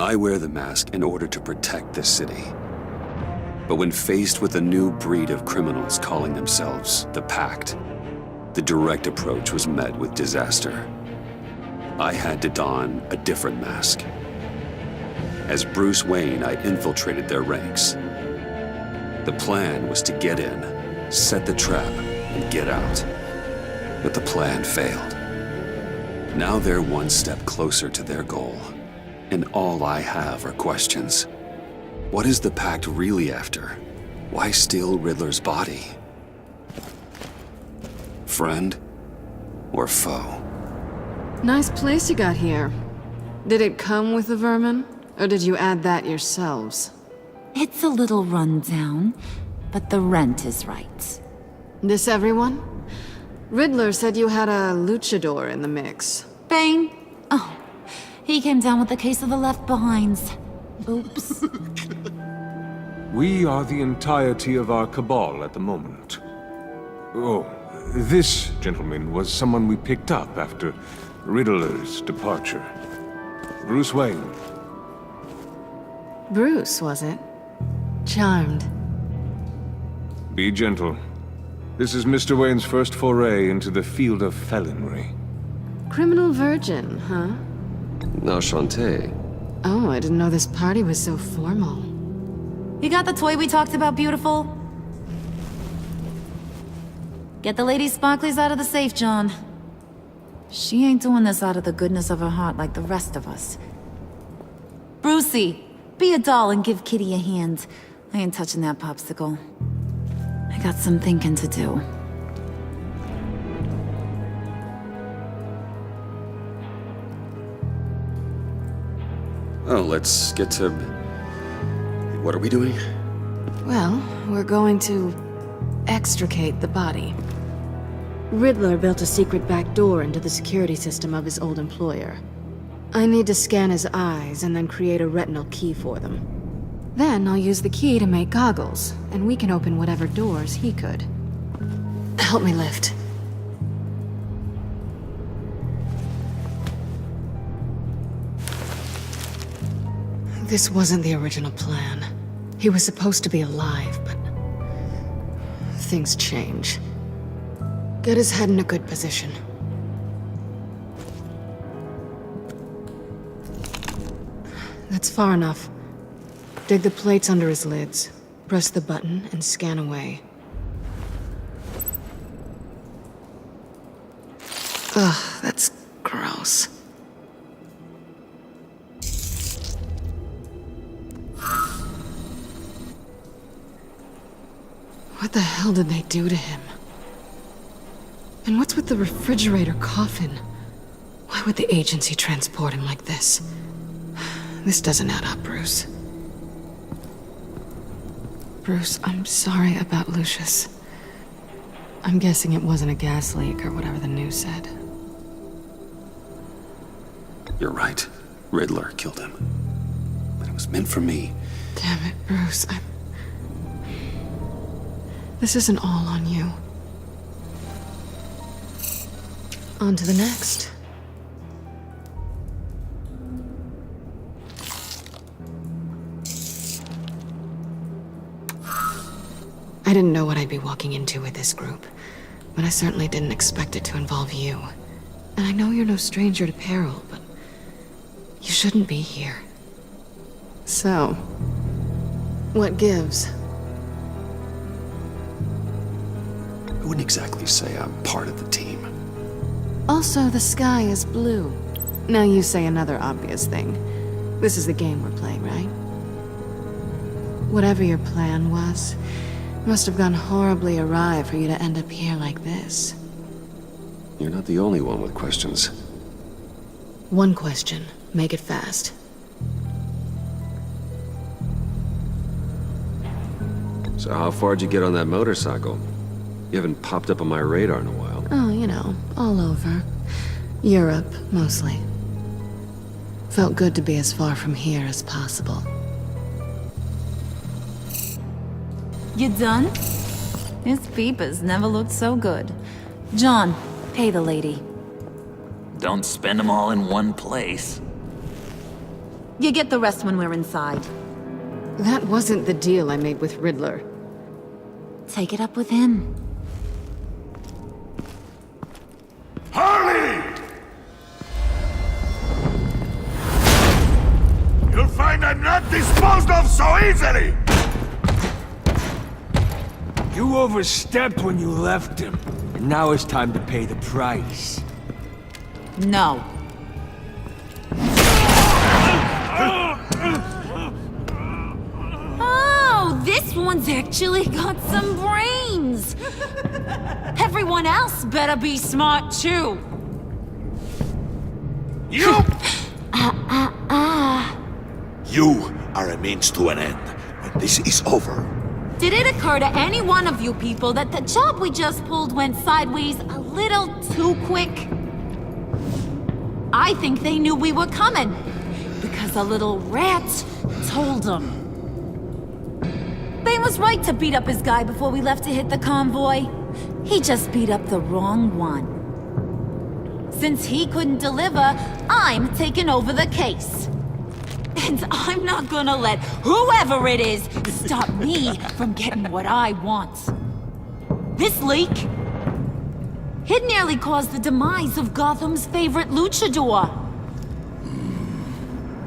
I wear the mask in order to protect this city. But when faced with a new breed of criminals calling themselves the Pact, the direct approach was met with disaster. I had to don a different mask. As Bruce Wayne, I infiltrated their ranks. The plan was to get in, set the trap, and get out. But the plan failed. Now they're one step closer to their goal, and all I have are questions. What is the Pact really after? Why steal Riddler's body? Friend or foe? Nice place you got here. Did it come with the vermin, or did you add that yourselves? It's a little run down, but the rent is right. This everyone? Riddler said you had a luchador in the mix. Bang! Oh, he came down with a case of the left behinds. Oops. We are the entirety of our cabal at the moment. Oh, this gentleman was someone we picked up after Riddler's departure. Bruce Wayne. Bruce, was it? Charmed. Be gentle. This is Mr. Wayne's first foray into the field of felonry. Criminal virgin, huh? Enchanté. Oh, I didn't know this party was so formal. You got the toy we talked about, beautiful? Get the lady sparklies out of the safe, John. She ain't doing this out of the goodness of her heart like the rest of us. Brucey, be a doll and give Kitty a hand. I ain't touching that popsicle. I got some thinking to do. Oh, let's get to... What are we doing? Well, we're going to extricate the body. Riddler built a secret back door into the security system of his old employer. I need to scan his eyes and then create a retinal key for them. Then I'll use the key to make goggles, and we can open whatever doors he could. Help me lift. This wasn't the original plan. He was supposed to be alive, but things change. Get his head in a good position. That's far enough. Dig the plates under his lids, press the button, and scan away. Ugh, that's gross. What the hell did they do to him? And what's with the refrigerator coffin? Why would the agency transport him like this? This doesn't add up, Bruce. Bruce, I'm sorry about Lucius. I'm guessing it wasn't a gas leak or whatever the news said. You're right. Riddler killed him. But it was meant for me. Damn it, Bruce. This isn't all on you. On to the next. I didn't know what I'd be walking into with this group, but I certainly didn't expect it to involve you. And I know you're no stranger to peril, but you shouldn't be here. So, what gives? I wouldn't exactly say I'm part of the team. Also, the sky is blue. Now you say another obvious thing. This is the game we're playing, right? Whatever your plan was, must have gone horribly awry for you to end up here like this. You're not the only one with questions. One question. Make it fast. So how far'd you get on that motorcycle? You haven't popped up on my radar in a while. Oh, you know, all over. Europe, mostly. Felt good to be as far from here as possible. You done? His peepers never looked so good. John, pay the lady. Don't spend them all in one place. You get the rest when we're inside. That wasn't the deal I made with Riddler. Take it up with him. Harley! You'll find I'm not disposed of so easily! You overstepped when you left him. And now it's time to pay the price. No. Oh, this one's actually got some brains. Everyone else better be smart too. You! You are a means to an end. When this is over, Did it occur to any one of you people that the job we just pulled went sideways a little too quick? I think they knew we were coming, because a little rat told them. Bane was right to beat up his guy before we left to hit the convoy. He just beat up the wrong one. Since he couldn't deliver, I'm taking over the case. And I'm not gonna let whoever it is stop me from getting what I want. This leak, it nearly caused the demise of Gotham's favorite luchador.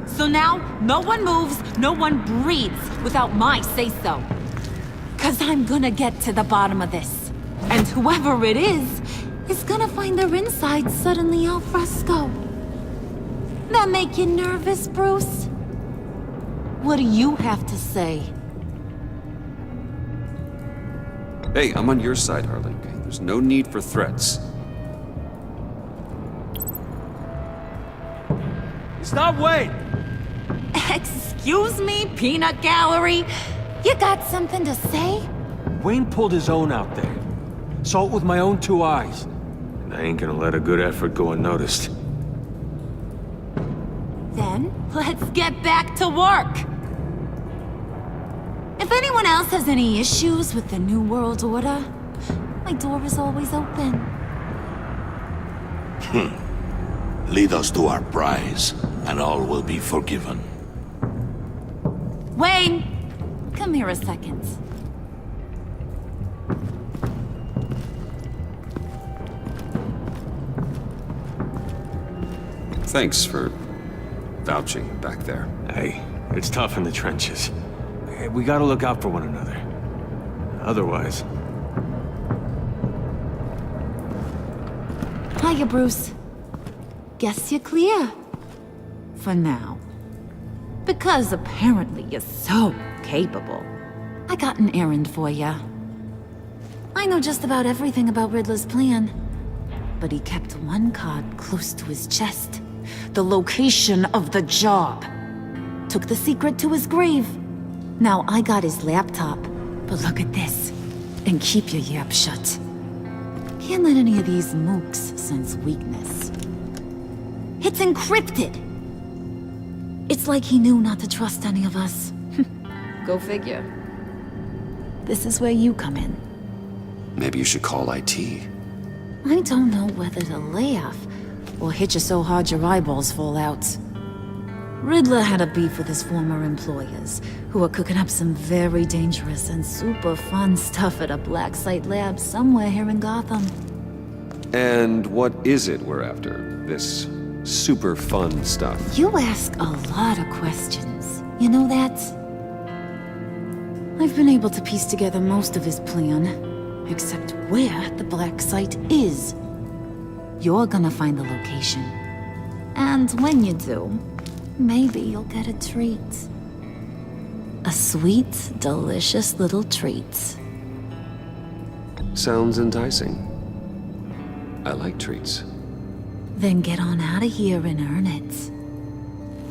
So now, no one moves, no one breathes without my say-so. 'Cause I'm gonna get to the bottom of this. And whoever it is gonna find their insides suddenly al fresco. That make you nervous, Bruce? What do you have to say? Hey, I'm on your side, Harley. Okay? There's no need for threats. Stop waiting! Excuse me, peanut gallery? You got something to say? Wayne pulled his own out there. Saw it with my own two eyes. And I ain't gonna let a good effort go unnoticed. Then, let's get back to work. If anyone else has any issues with the New World Order, my door is always open. lead us to our prize, and all will be forgiven. Wayne, come here a second. Thanks for vouching back there. Hey, it's tough in the trenches. We gotta look out for one another. Otherwise... Hiya, Bruce. Guess you're clear. For now. Because apparently you're so capable. I got an errand for ya. I know just about everything about Riddler's plan. But he kept one card close to his chest. The location of the job. Took the secret to his grave. Now I got his laptop. But look at this. And keep your yap shut. Can't let any of these mooks sense weakness. It's encrypted! It's like he knew not to trust any of us. Go figure. This is where you come in. Maybe you should call IT. I don't know whether to laugh or hit you so hard your eyeballs fall out. Riddler had a beef with his former employers, who were cooking up some very dangerous and super fun stuff at a black site lab somewhere here in Gotham. And what is it we're after? This super fun stuff? You ask a lot of questions. You know that? I've been able to piece together most of his plan, except where the black site is. You're gonna find the location. And when you do, maybe you'll get a treat. A sweet, delicious little treat. Sounds enticing. I like treats. Then get on out of here and earn it.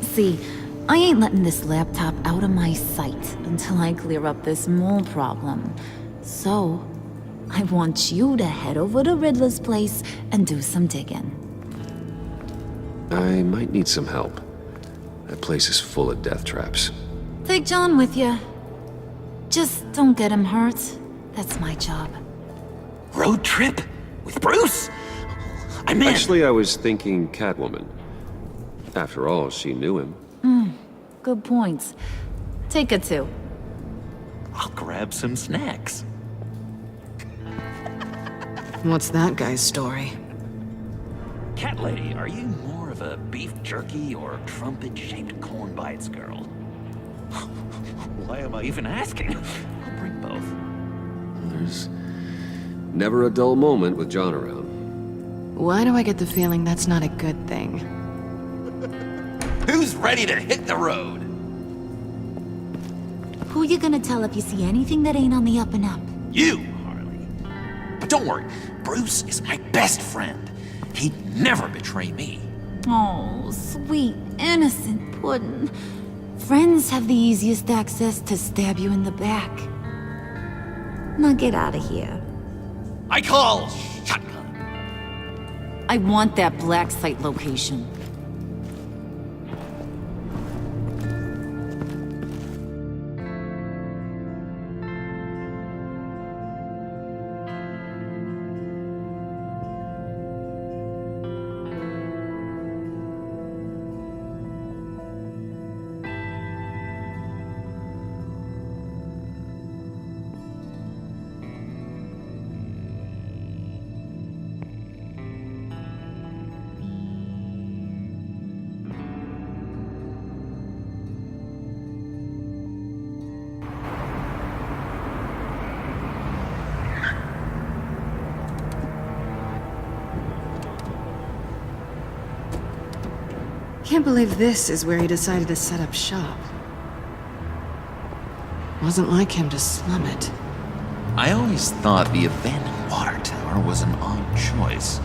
See, I ain't letting this laptop out of my sight until I clear up this mole problem. So, I want you to head over to Riddler's place and do some digging. I might need some help. That place is full of death traps. Take John with you. Just don't get him hurt. That's my job. Road trip? With Bruce? I'm in. Actually, I was thinking Catwoman. After all, she knew him. Good points. Take a two. I'll grab some snacks. What's that guy's story? Cat lady, are you more of a beef jerky or trumpet-shaped corn bites girl? Why am I even asking? I'll bring both. There's never a dull moment with John around. Why do I get the feeling that's not a good thing? Who's ready to hit the road? Who you gonna tell if you see anything that ain't on the up and up? You, Harley. But don't worry, Bruce is my best friend. He'd never betray me. Oh, sweet, innocent puddin'. Friends have the easiest access to stab you in the back. Now get out of here. I call shotgun. I want that black site location. Can't believe this is where he decided to set up shop. Wasn't like him to slum it. I always thought the abandoned water tower was an odd choice.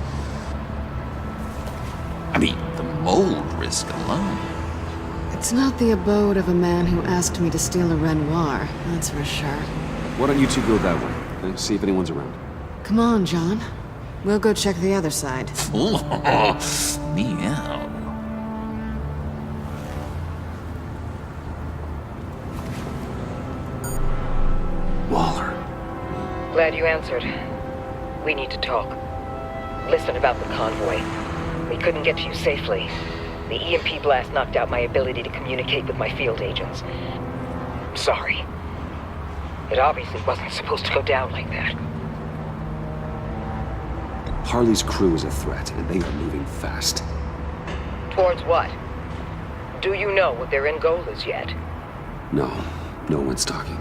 I mean, the mold risk alone. It's not the abode of a man who asked me to steal a Renoir, that's for sure. Why don't you two go that way, and see if anyone's around? Come on, John. We'll go check the other side. Meow. Waller. Glad you answered. We need to talk. Listen about the convoy. We couldn't get to you safely. The EMP blast knocked out my ability to communicate with my field agents. I'm sorry. It obviously wasn't supposed to go down like that. Harley's crew is a threat, and they are moving fast. Towards what? Do you know what their end goal is yet? No one's talking.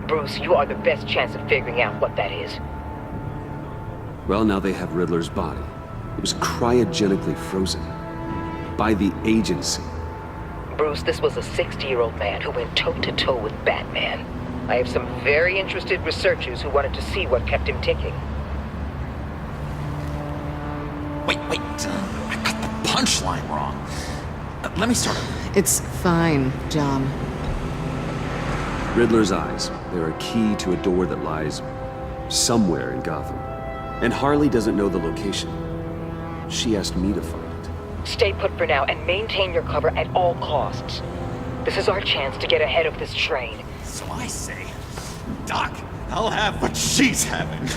Bruce, you are the best chance of figuring out what that is. Well, now they have Riddler's body. It was cryogenically frozen. By the agency. Bruce, this was a 60-year-old man who went toe-to-toe with Batman. I have some very interested researchers who wanted to see what kept him ticking. Wait. I got the punchline wrong. Let me start over. It's fine, John. Riddler's eyes. They're a key to a door that lies somewhere in Gotham. And Harley doesn't know the location. She asked me to find it. Stay put for now and maintain your cover at all costs. This is our chance to get ahead of this train. So I say, Doc, I'll have what she's having.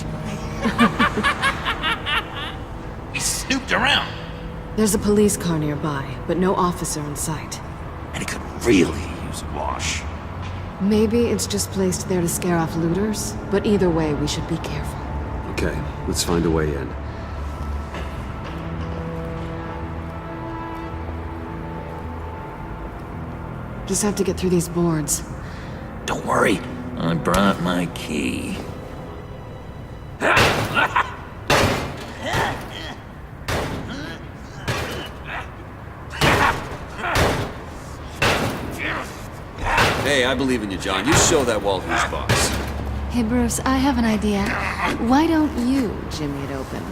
He snooped around. There's a police car nearby, but no officer in sight. And he could really use a wash. Maybe it's just placed there to scare off looters, but either way, we should be careful. Okay, let's find a way in. Just have to get through these boards. Don't worry, I brought my key. Hey, I believe in you, John. You show that wall who's boss. Hey, Bruce, I have an idea. Why don't you jimmy it open?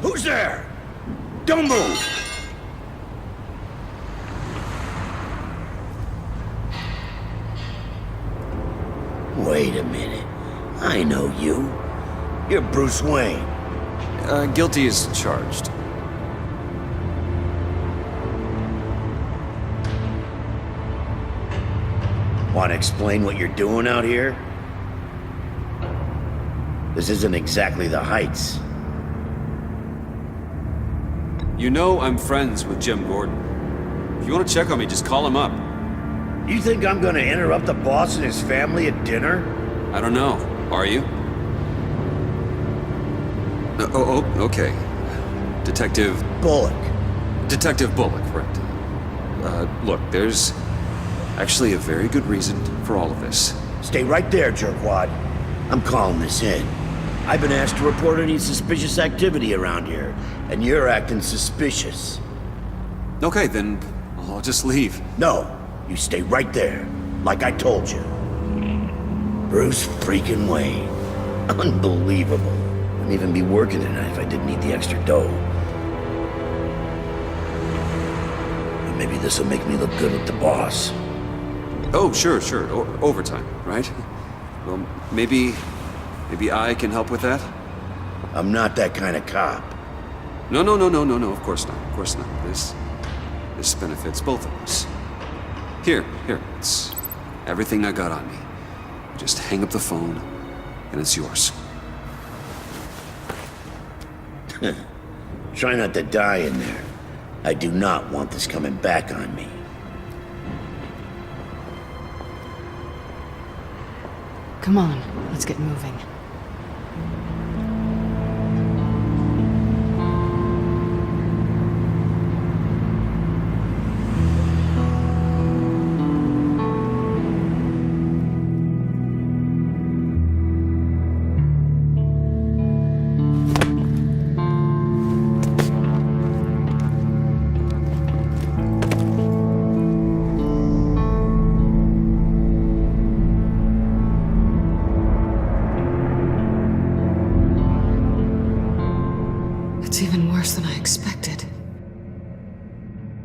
Who's there? Don't move! Wait a minute. I know you. You're Bruce Wayne. Guilty as charged. Want to explain what you're doing out here? This isn't exactly the Heights. You know I'm friends with Jim Gordon. If you want to check on me, just call him up. You think I'm gonna interrupt the boss and his family at dinner? I don't know. Are you? Okay. Detective Bullock. Detective Bullock, right. Look, there's actually a very good reason for all of this. Stay right there, jerkwad. I'm calling this in. I've been asked to report any suspicious activity around here, and you're acting suspicious. Okay, then I'll just leave. No, you stay right there, like I told you. Bruce freaking Wayne. Unbelievable. Wouldn't even be working tonight if I didn't need the extra dough. And maybe this'll make me look good with the boss. Oh, sure. Overtime, right? Well, maybe I can help with that? I'm not that kind of cop. No, of course not. This benefits both of us. Here, it's everything I got on me. Just hang up the phone, and it's yours. Try not to die in there. I do not want this coming back on me. Come on, let's get moving. It's even worse than I expected.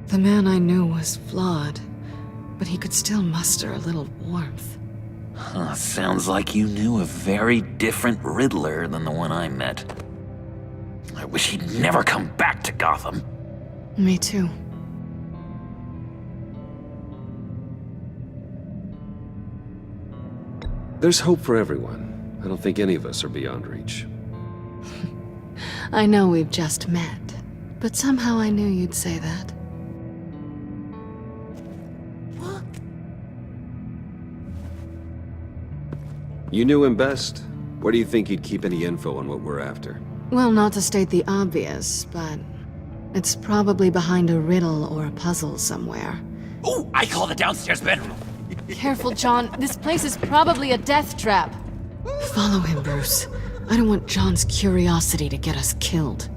The man I knew was flawed, but he could still muster a little warmth. Huh, sounds like you knew a very different Riddler than the one I met. I wish he'd never come back to Gotham. Me too. There's hope for everyone. I don't think any of us are beyond reach. I know we've just met, but somehow I knew you'd say that. You knew him best. Where do you think he'd keep any info on what we're after? Well, not to state the obvious, but it's probably behind a riddle or a puzzle somewhere. Oh, I call the downstairs bedroom. Careful, John. This place is probably a death trap. Follow him, Bruce. I don't want John's curiosity to get us killed.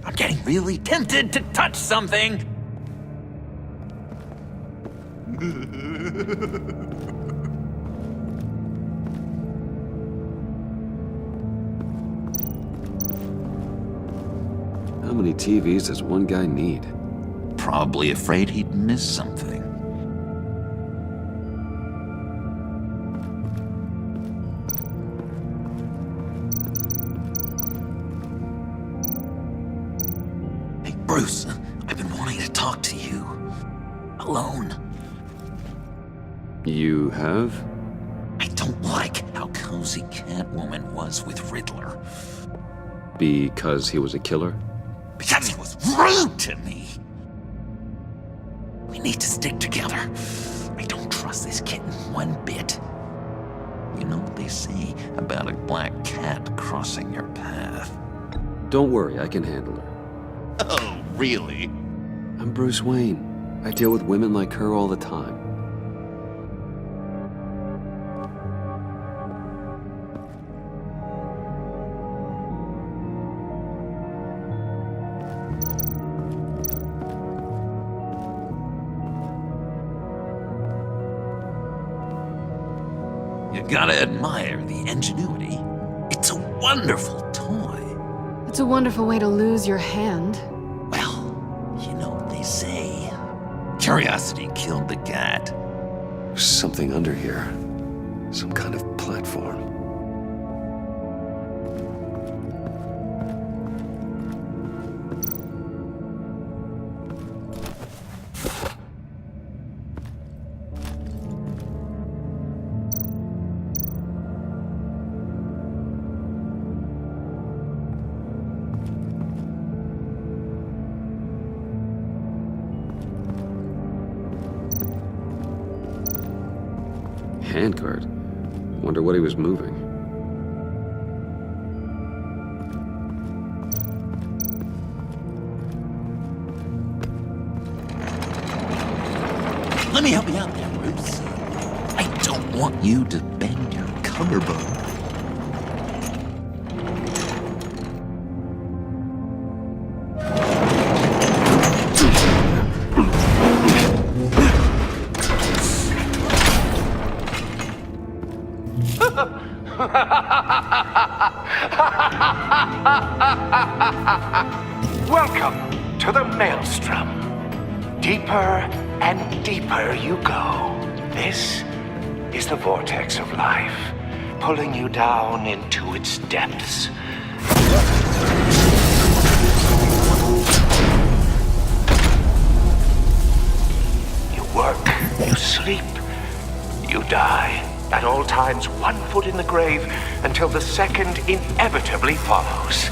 I'm getting really tempted to touch something. How many TVs does one guy need? Probably afraid he'd miss something. Hey, Bruce, I've been wanting to talk to you. Alone. You have? I don't like how cozy Catwoman was with Riddler. Because he was a killer? Because he was rude to me. We need to stick together. I don't trust this kitten one bit. You know what they say about a black cat crossing your path? Don't worry, I can handle her. Oh, really? I'm Bruce Wayne. I deal with women like her all the time. You gotta admire the ingenuity. It's a wonderful toy. It's a wonderful way to lose your hand. Well, you know what they say. Curiosity killed the cat. There's something under here. Some kind of platform. handcart. Wonder what he was moving. Let me help you out there, Bruce. I don't want you to bend your collarbone. Welcome to the Maelstrom. Deeper and deeper you go. This is the vortex of life, pulling you down into its depths. You work, you sleep, you die. At all times, 1 foot in the grave until the second inevitably follows.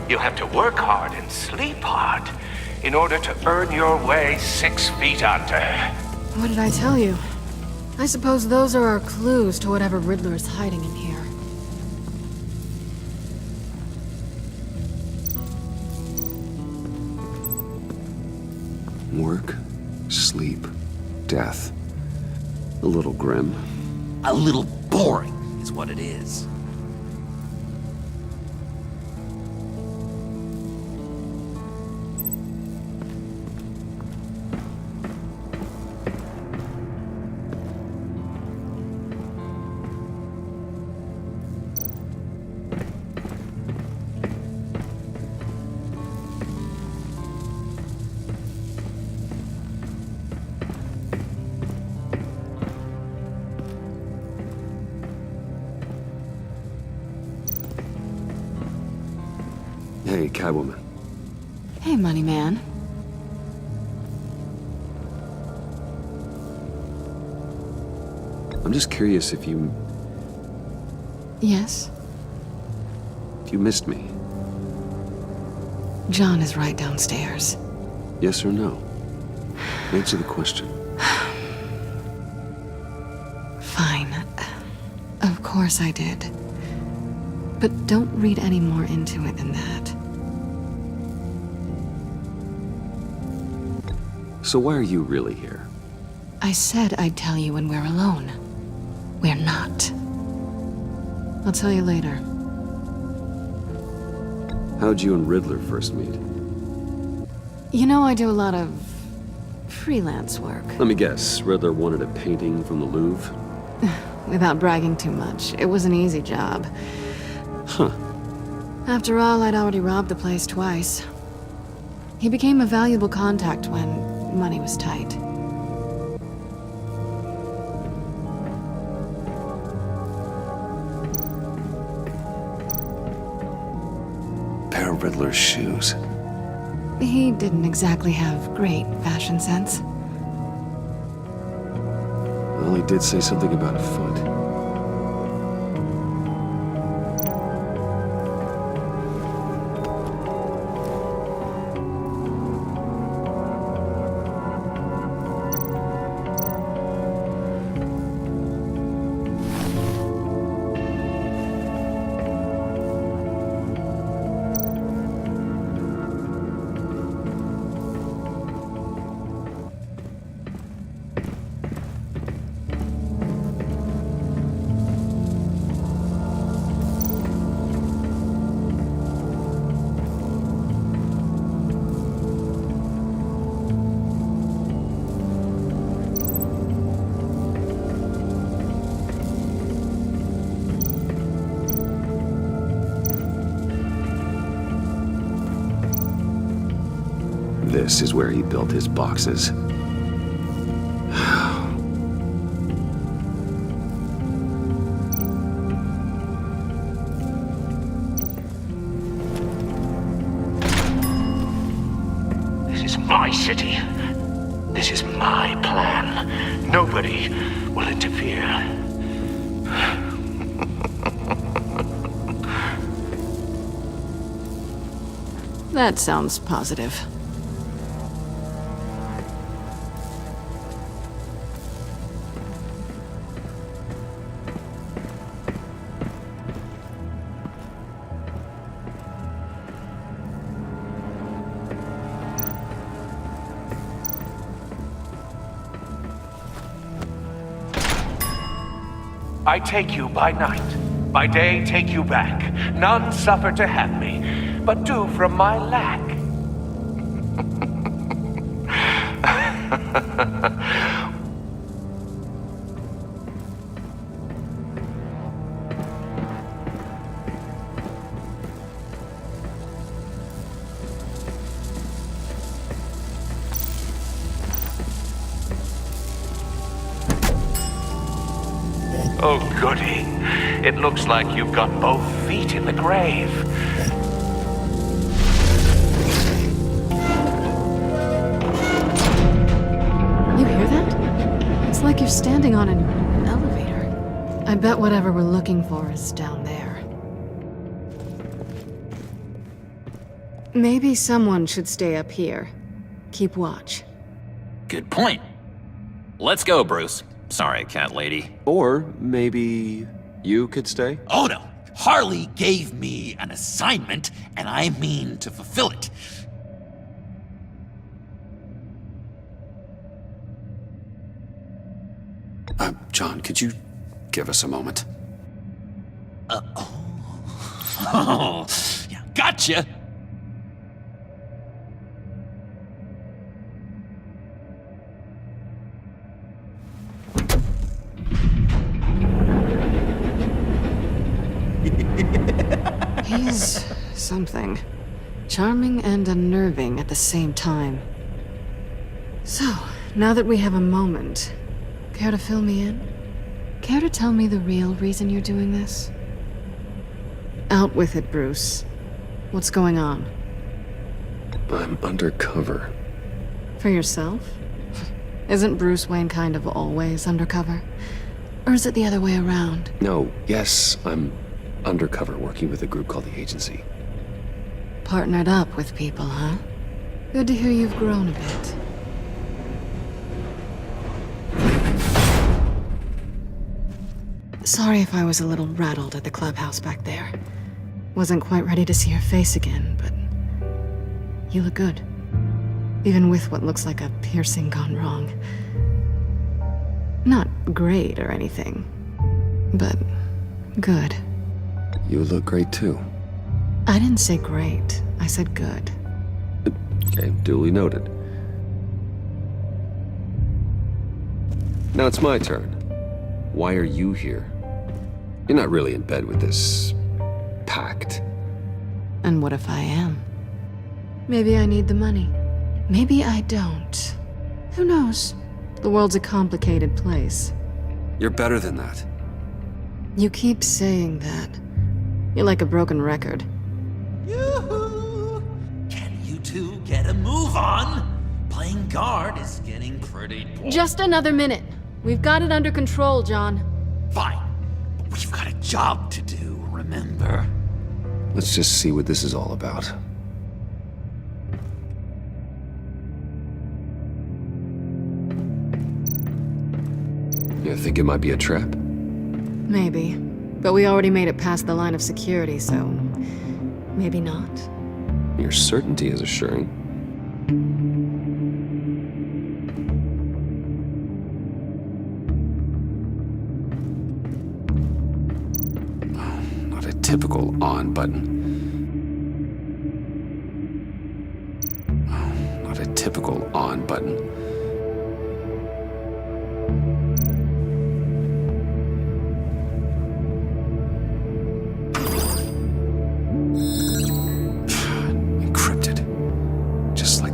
You have to work hard and sleep hard in order to earn your way 6 feet under. What did I tell you? I suppose those are our clues to whatever Riddler is hiding in here. Work, sleep, death. A little grim. A little boring is what it is. Hey, Catwoman. Hey, Money Man. I'm just curious if you Yes? missed me. John is right downstairs. Yes or no? Answer the question. Fine. Of course I did. But don't read any more into it than that. So why are you really here? I said I'd tell you when we're alone. We're not. I'll tell you later. How'd you and Riddler first meet? You know, I do a lot of freelance work. Let me guess, Riddler wanted a painting from the Louvre? Without bragging too much, it was an easy job. Huh. After all, I'd already robbed the place twice. He became a valuable contact when money was tight. Pair of Riddler's shoes. He didn't exactly have great fashion sense. Well, he did say something about a foot. This is where he built his boxes. This is my city. This is my plan. Nobody will interfere. That sounds positive. I take you by night. By day, take you back. None suffer to have me, but do from my lack. Oh, goody. It looks like you've got both feet in the grave. You hear that? It's like you're standing on an elevator. I bet whatever we're looking for is down there. Maybe someone should stay up here. Keep watch. Good point. Let's go, Bruce. Sorry, cat lady. Or maybe you could stay? Oh no! Harley gave me an assignment, and I mean to fulfill it. John, could you give us a moment? Oh, yeah, gotcha! He's something. Charming and unnerving at the same time. So, now that we have a moment, care to fill me in? Care to tell me the real reason you're doing this? Out with it, Bruce. What's going on? I'm undercover. For yourself? Isn't Bruce Wayne kind of always undercover? Or is it the other way around? No, yes, I'm undercover working with a group called the Agency. Partnered up with people, huh? Good to hear you've grown a bit. Sorry if I was a little rattled at the clubhouse back there. Wasn't quite ready to see your face again, but you look good. Even with what looks like a piercing gone wrong. Not great or anything, but good. You look great too. I didn't say great. I said good. Okay, duly noted. Now it's my turn. Why are you here? You're not really in bed with this pact. And what if I am? Maybe I need the money. Maybe I don't. Who knows? The world's a complicated place. You're better than that. You keep saying that. You're like a broken record. Yoo-hoo! Can you two get a move on? Playing guard is getting pretty boring. Just another minute. We've got it under control, John. Fine. But we've got a job to do, remember? Let's just see what this is all about. You think it might be a trap? Maybe. But we already made it past the line of security, so maybe not. Your certainty is assuring. Not a typical on button. Not a typical on button.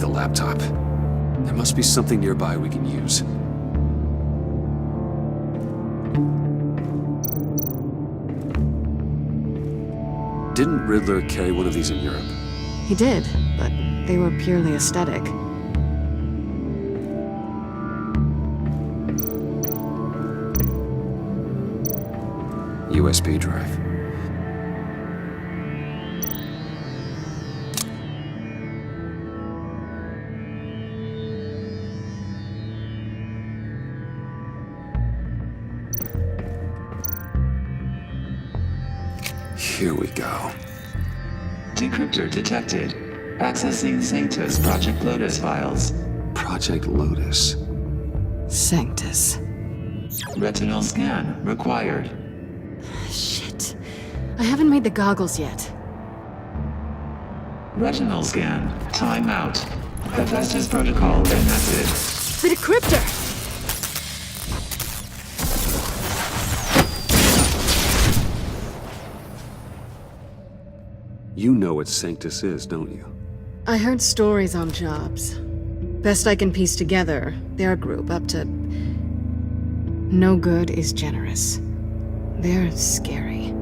Laptop. There must be something nearby we can use. Didn't Riddler carry one of these in Europe? He did, but they were purely aesthetic. USB drive. Here we go. Decryptor detected. Accessing Sanctus Project Lotus files. Project Lotus. Sanctus. Retinal scan required. I haven't made the goggles yet. Retinal scan. Time out. Hephaestus protocol enacted. The decryptor! You know what Sanctus is, don't you? I heard stories on jobs. Best I can piece together, their group up to... No good is generous. They're scary.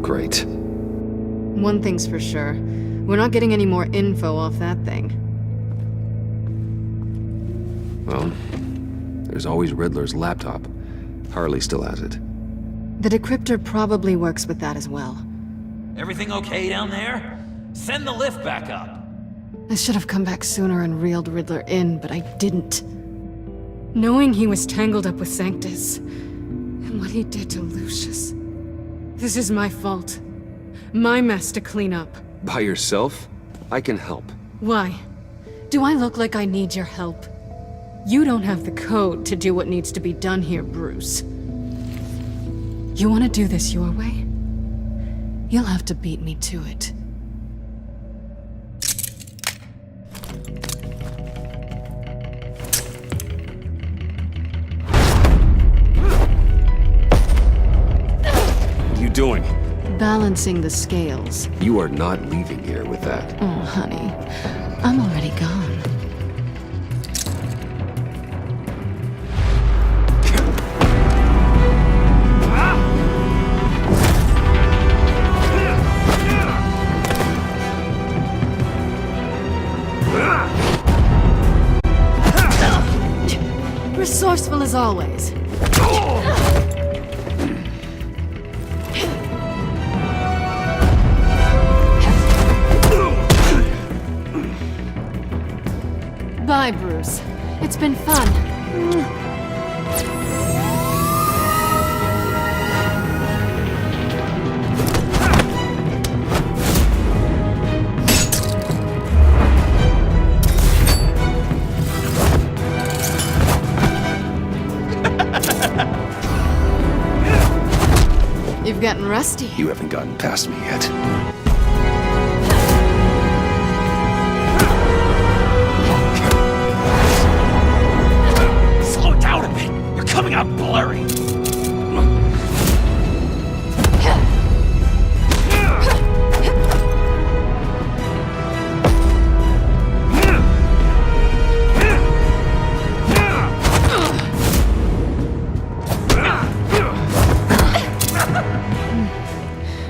Great. One thing's for sure. We're not getting any more info off that thing. Well, there's always Riddler's laptop. Harley still has it. The decryptor probably works with that as well. Everything okay down there? Send the lift back up. I should have come back sooner and reeled Riddler in, but I didn't. Knowing he was tangled up with Sanctus, and what he did to Lucius. This is my fault. My mess to clean up. By yourself? I can help. Why? Do I look like I need your help? You don't have the code to do what needs to be done here, Bruce. You want to do this your way? You'll have to beat me to it. What are you doing? Balancing the scales. You are not leaving here with that. Oh, honey. I'm already gone. Resourceful as always. Bye, Bruce. It's been fun. You've gotten rusty. You haven't gotten past me yet. Slow down a bit. You're coming out blurry.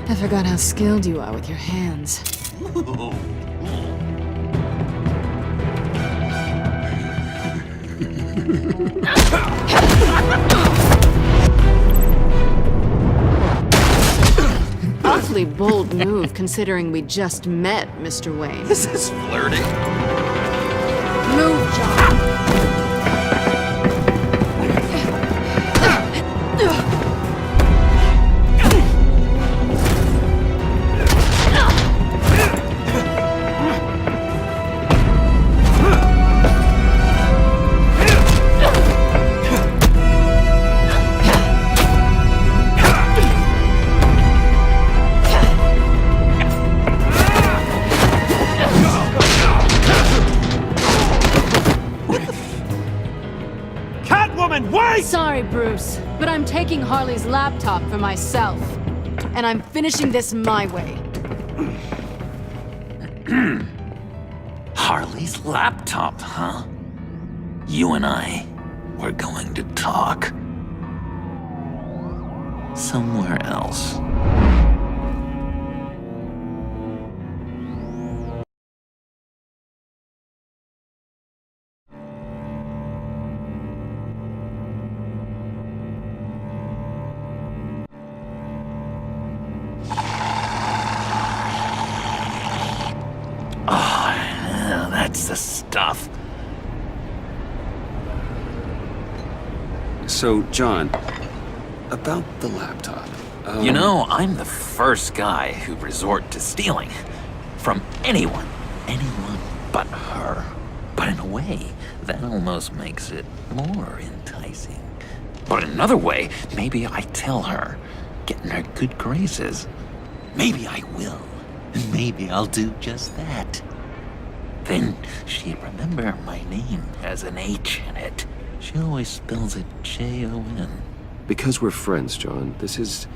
I forgot how skilled you are with your hands. Awfully bold move, considering we just met, Mr. Wayne. This is flirting. Move, John! Sorry, Bruce, but I'm taking Harley's laptop for myself. And I'm finishing this my way. Harley's laptop, huh? You and I, we're going to talk. Somewhere else. That's the stuff. So, John, about the laptop. You know, I'm the first guy who'd resort to stealing. From anyone. Anyone but her. But in a way, that almost makes it more enticing. But in another way, maybe I tell her. Get in her good graces. maybe I will. Maybe I'll do just that. Then she'd remember my name has an H in it. She always spells it Jon. Because we're friends, John. This is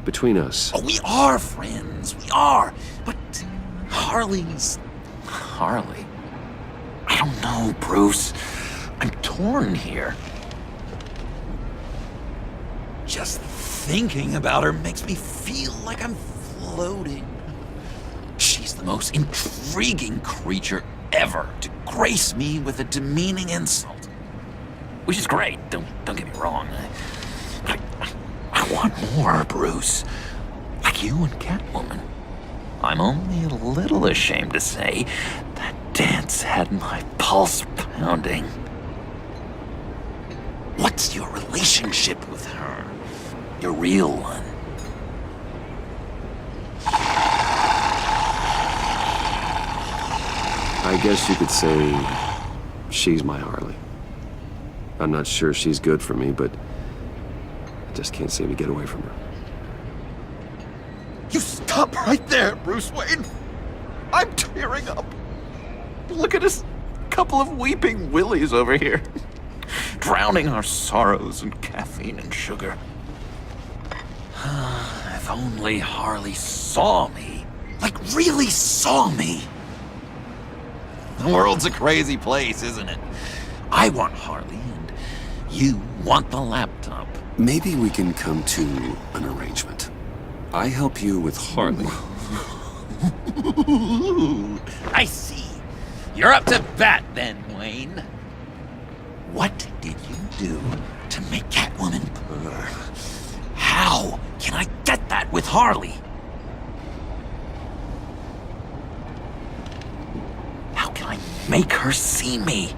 between us. Oh, we are friends. We are. But Harley's... Harley. I don't know, Bruce. I'm torn here. Just thinking about her makes me feel like I'm floating. She's the most intriguing creature ever to grace me with a demeaning insult. Which is great, don't get me wrong. I want more, Bruce. Like you and Catwoman. I'm only a little ashamed to say that dance had my pulse pounding. What's your relationship with her? Your real one? I guess you could say she's my Harley. I'm not sure she's good for me, but I just can't seem to get away from her. You stop right there, Bruce Wayne. I'm tearing up. Look at us, couple of weeping willies over here. Drowning our sorrows in caffeine and sugar. If only Harley saw me. Like, really saw me. The world's a crazy place, isn't it? I want Harley, and you want the laptop. Maybe we can come to an arrangement. I help you with Harley. I see. You're up to bat then, Wayne. What did you do to make Catwoman purr? How can I get that with Harley? How can I make her see me?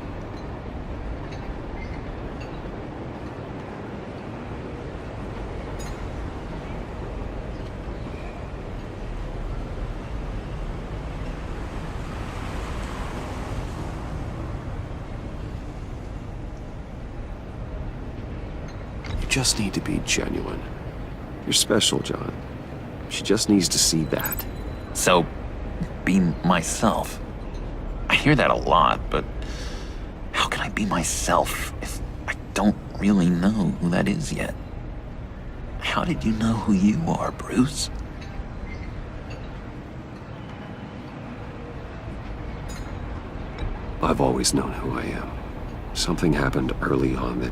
You just need to be genuine. You're special, John. She just needs to see that. So, be myself. I hear that a lot, but how can I be myself if I don't really know who that is yet? How did you know who you are, Bruce? I've always known who I am. Something happened early on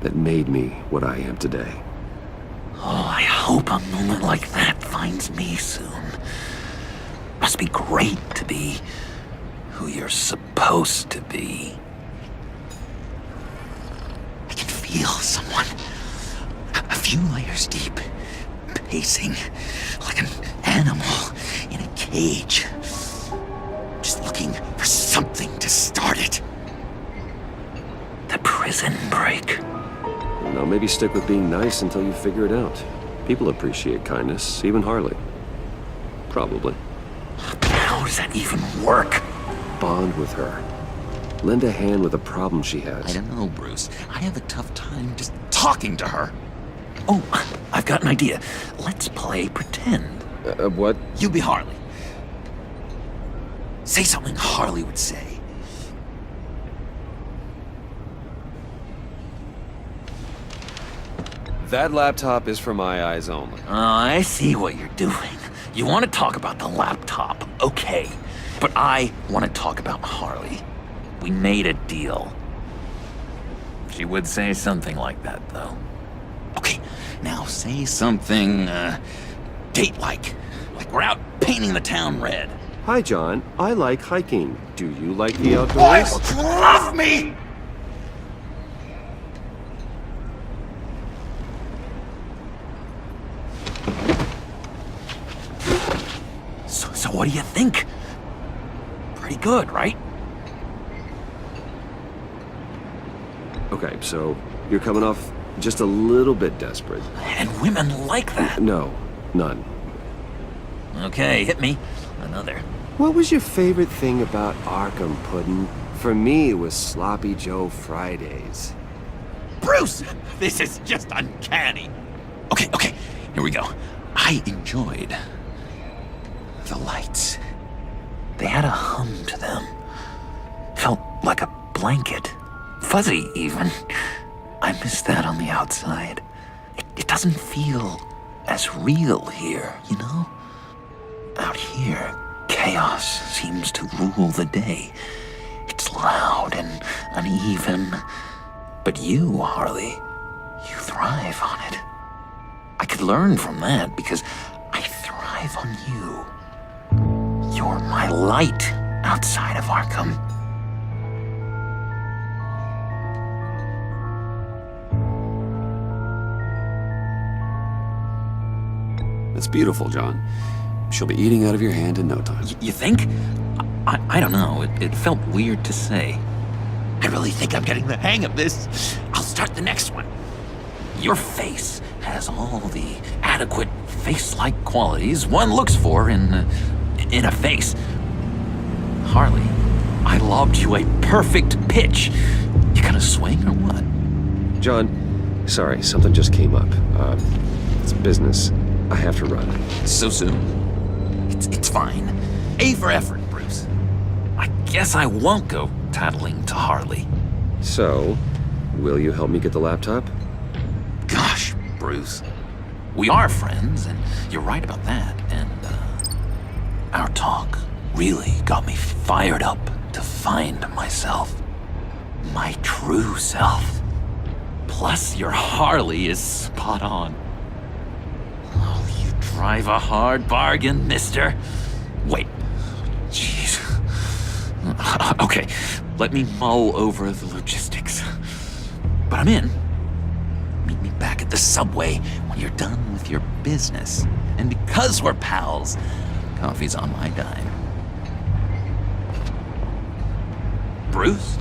that made me what I am today. Oh, I hope a moment like that finds me soon. Must be great to be who you're supposed to be. I can feel someone a few layers deep, pacing like an animal in a cage, just looking for something to start it. The prison break. Now maybe stick with being nice until you figure it out. People appreciate kindness, even Harley. Probably. But how does that even work? Bond with her. Lend a hand with a problem she has. I don't know, Bruce. I have a tough time just talking to her. Oh, I've got an idea. Let's play pretend. What? You be Harley. Say something Harley would say. That laptop is for my eyes only. I see what you're doing. You want to talk about the laptop, okay. But I want to talk about Harley. We made a deal. She would say something like that, though. Okay, now say something, date-like. Like we're out painting the town red. Hi, John. I like hiking. Do you like the outdoors? Boys, love me! So what do you think? Pretty good, right? Okay, so you're coming off just a little bit desperate. And women like that. No, none. Okay, hit me. Another. What was your favorite thing about Arkham Puddin'? For me, it was Sloppy Joe Fridays. Bruce! This is just uncanny. Okay, here we go. I enjoyed The lights. They had a hum to them. Felt like a blanket. Fuzzy, even. I miss that on the outside. It doesn't feel as real here, you know? Out here, chaos seems to rule the day. It's loud and uneven. But you, Harley, you thrive on it. I could learn from that because I thrive on you. You're my light outside of Arkham. That's beautiful, John. She'll be eating out of your hand in no time. You think? I don't know. It felt weird to say. I really think I'm getting the hang of this. I'll start the next one. Your face has all the adequate face-like qualities one looks for in a face. Harley, I lobbed you a perfect pitch. You gonna swing or what? John, sorry, something just came up. It's business. I have to run. So soon? It's fine. A for effort, Bruce. I guess I won't go tattling to Harley. So, will you help me get the laptop? Gosh, Bruce. We are friends, and you're right about that. And, our talk really got me fired up to find myself. My true self. Plus, your Harley is spot on. Oh, you drive a hard bargain, mister. Wait. Jeez. Okay, let me mull over the logistics. But I'm in. Meet me back at the subway when you're done with your business. And because we're pals, coffee's on my dime. Bruce?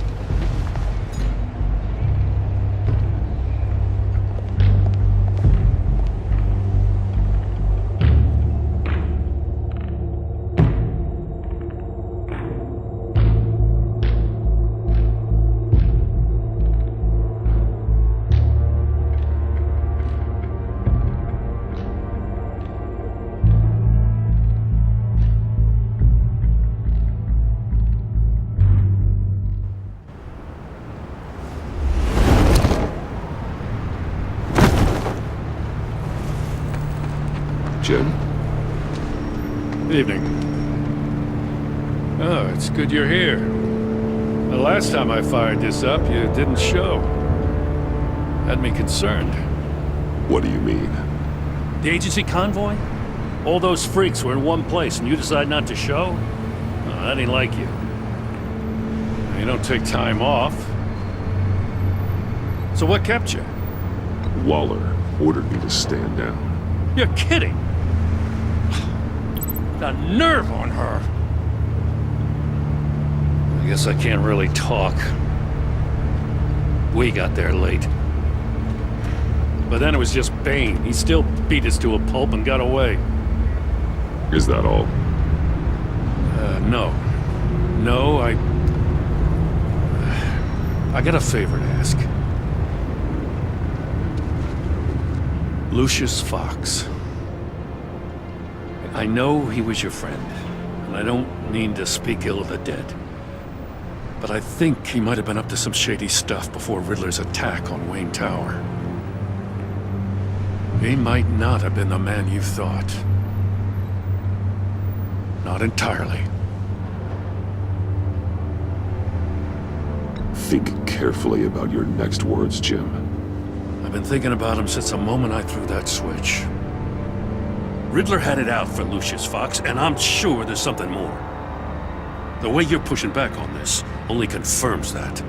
Jim? Evening. Oh, it's good you're here. The last time I fired this up, you didn't show. Had me concerned. What do you mean? The agency convoy? All those freaks were in one place and you decide not to show? Oh, that ain't like you. You don't take time off. So what kept you? Waller ordered me to stand down. You're kidding! The nerve on her! I guess I can't really talk. We got there late. But then it was just Bane. He still beat us to a pulp and got away. Is that all? No. No, I got a favor to ask. Lucius Fox. I know he was your friend, and I don't mean to speak ill of the dead. But I think he might have been up to some shady stuff before Riddler's attack on Wayne Tower. He might not have been the man you thought. Not entirely. Think carefully about your next words, Jim. I've been thinking about him since the moment I threw that switch. Riddler had it out for Lucius Fox, and I'm sure there's something more. The way you're pushing back on this only confirms that.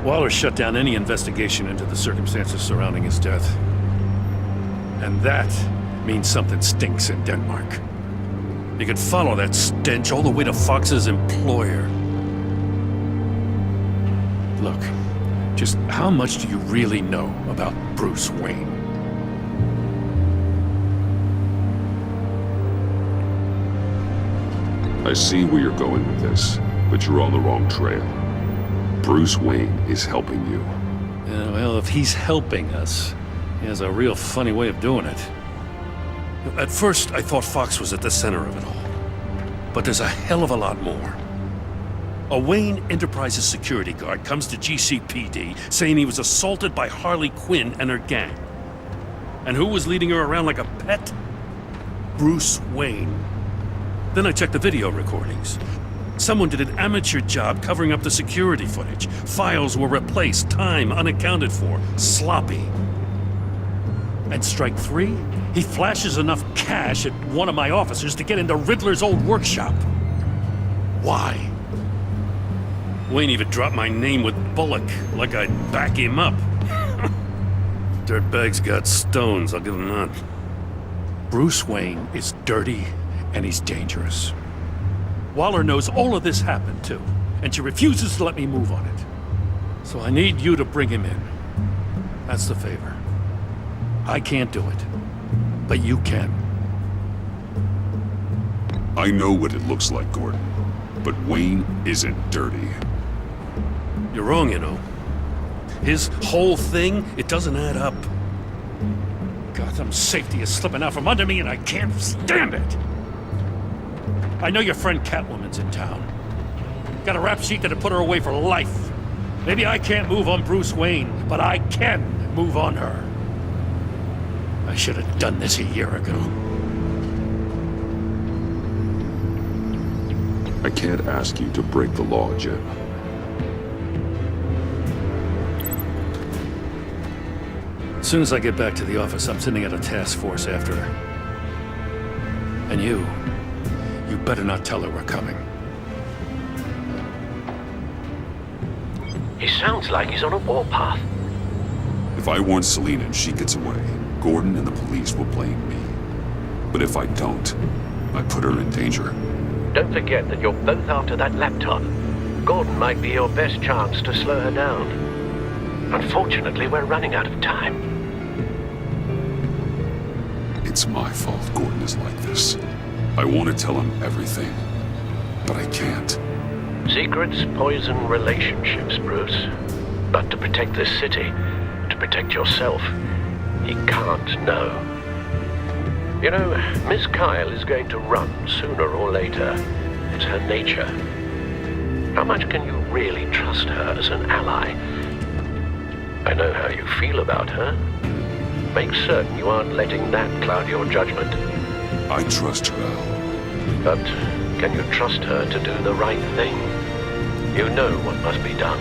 Waller shut down any investigation into the circumstances surrounding his death. And that means something stinks in Denmark. You can follow that stench all the way to Fox's employer. Look, just how much do you really know about Bruce Wayne? I see where you're going with this, but you're on the wrong trail. Bruce Wayne is helping you. Yeah, well, if he's helping us, he has a real funny way of doing it. At first, I thought Fox was at the center of it all. But there's a hell of a lot more. A Wayne Enterprises security guard comes to GCPD saying he was assaulted by Harley Quinn and her gang. And who was leading her around like a pet? Bruce Wayne. Then I checked the video recordings. Someone did an amateur job covering up the security footage. Files were replaced, time unaccounted for, sloppy. And strike three? He flashes enough cash at one of my officers to get into Riddler's old workshop. Why? Wayne even dropped my name with Bullock, like I'd back him up. Dirtbag's got stones, I'll give him that. Bruce Wayne is dirty and he's dangerous. Waller knows all of this happened too, and she refuses to let me move on it. So I need you to bring him in. That's the favor. I can't do it, but you can. I know what it looks like, Gordon, but Wayne isn't dirty. You're wrong, you know. His whole thing, it doesn't add up. Gotham's safety is slipping out from under me and I can't stand it! I know your friend Catwoman's in town. Got a rap sheet that'd put her away for life. Maybe I can't move on Bruce Wayne, but I can move on her. I should have done this a year ago. I can't ask you to break the law, Jim. As soon as I get back to the office, I'm sending out a task force after her. And you better not tell her we're coming. He sounds like he's on a warpath. If I warn Selina and she gets away, Gordon and the police will blame me. But if I don't, I put her in danger. Don't forget that you're both after that laptop. Gordon might be your best chance to slow her down. Unfortunately, we're running out of time. It's my fault Gordon is like this. I want to tell him everything, but I can't. Secrets poison relationships, Bruce. But to protect this city, to protect yourself, he can't know. You know, Miss Kyle is going to run sooner or later. It's her nature. How much can you really trust her as an ally? I know how you feel about her. Make certain you aren't letting that cloud your judgment. I trust her, Al. But can you trust her to do the right thing? You know what must be done.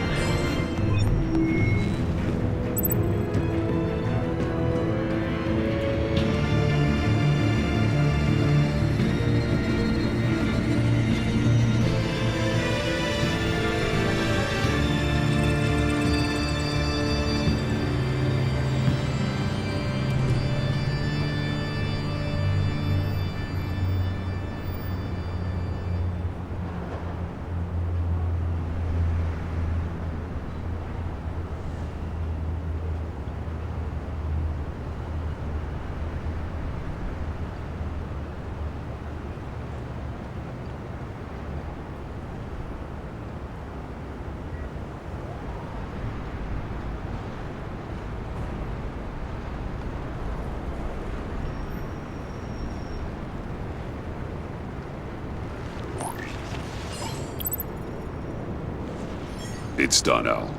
It's done, Al.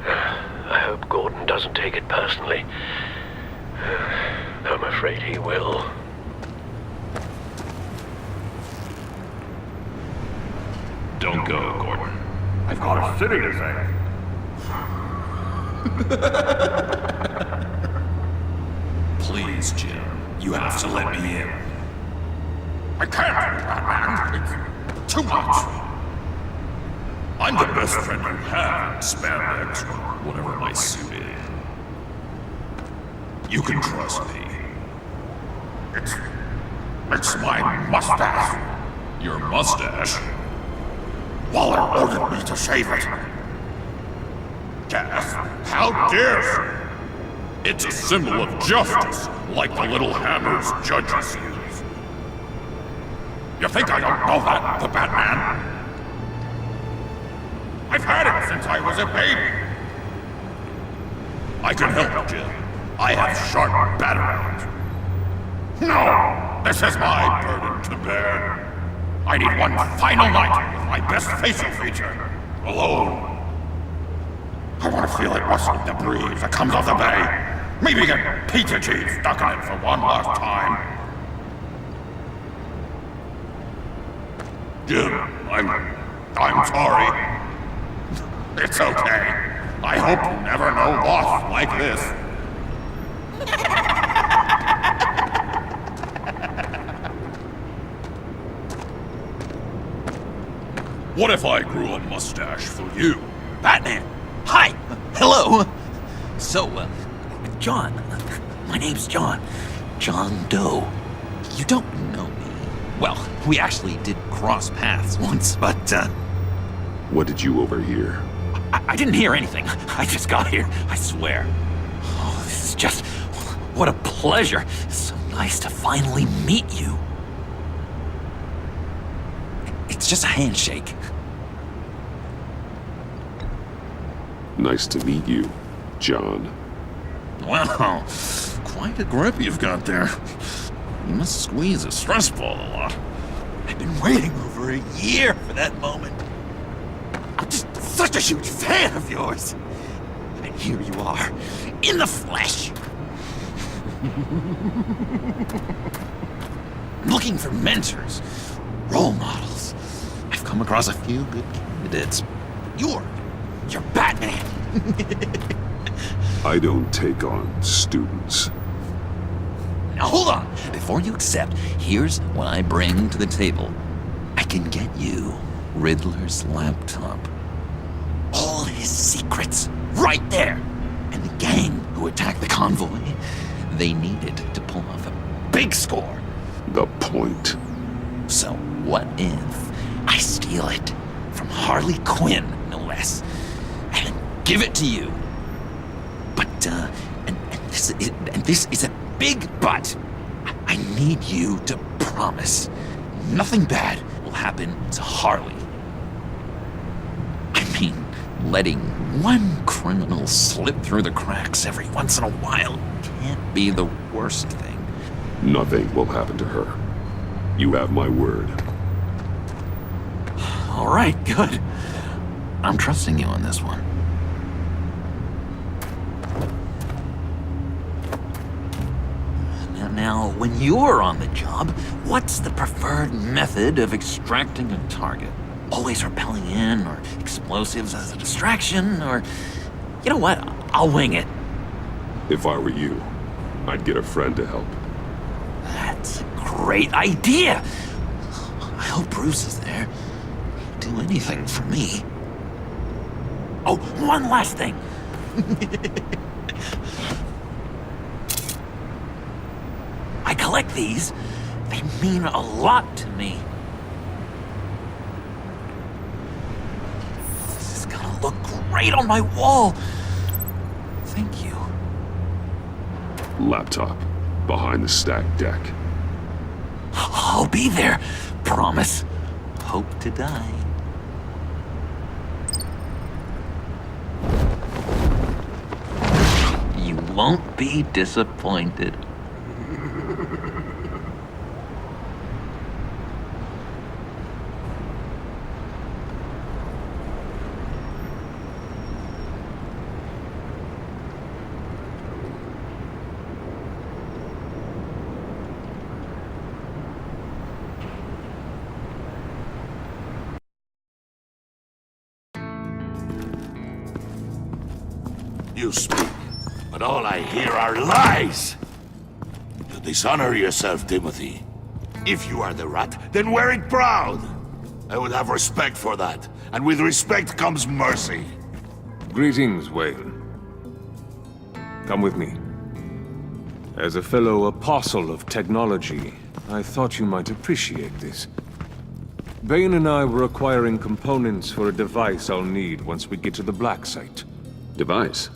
I hope Gordon doesn't take it personally. I'm afraid he will. Don't go, Gordon. I've got a city to save. Please, Jim. You have to let me in. I can't, Batman. It's too much. I'm the best friend you have in spandex or whatever my suit is. You can trust me. It's my mustache. Your mustache? Waller ordered me to shave it. Death? How dare she? It's a symbol of justice, like the little hammers judges use. You think I don't know that, the Batman? I've had it since I was a baby. I can help, Jim. I have sharp batteries. No! This is my burden to bear. I need one final night with my best facial feature. Alone. I want to feel it rustling the breeze that comes off the bay. Maybe get pizza cheese stuck in it for one last time. Jim, I'm sorry. It's okay. I hope you never know loss like this. What if I grew a mustache for you? Batman! Hi! Hello! So, John. My name's John. John Doe. You don't know me. Well, we actually did cross paths once, but, What did you overhear? I didn't hear anything. I just got here, I swear. Oh, this is just... What a pleasure. So nice to finally meet you. It's just a handshake. Nice to meet you, John. Wow, quite a grip you've got there. You must squeeze a stress ball a lot. I've been waiting over a year for that moment. I'm just such a huge fan of yours. And here you are, in the flesh. I'm looking for mentors, role models. I've come across a few good candidates. You're Batman. I don't take on students. Now hold on. Before you accept, here's what I bring to the table. I can get you Riddler's laptop. All his secrets, right there. And the gang who attacked the convoy, they needed to pull off a big score. The point. So what if I steal it from Harley Quinn, no less, and give it to you? But, and this is a big but. I need you to promise nothing bad will happen to Harley. I mean, letting one criminal slip through the cracks every once in a while can't be the worst thing. Nothing will happen to her. You have my word. All right, good. I'm trusting you on this one. Now, when you're on the job, what's the preferred method of extracting a target? Always rappelling in, or explosives as a distraction, or... You know what? I'll wing it. If I were you, I'd get a friend to help. That's a great idea! I hope Bruce is there. He'd do anything for me. Oh, one last thing! I collect these. They mean a lot to me. This is gonna look great on my wall. Thank you. Laptop. Behind the stacked deck. I'll be there. Promise. Hope to die. You won't be disappointed. You speak, but all I hear are lies! You dishonor yourself, Timothy. If you are the rat, then wear it proud! I would have respect for that, and with respect comes mercy. Greetings, Wayne. Come with me. As a fellow apostle of technology, I thought you might appreciate this. Bane and I were acquiring components for a device I'll need once we get to the Black Site. Device?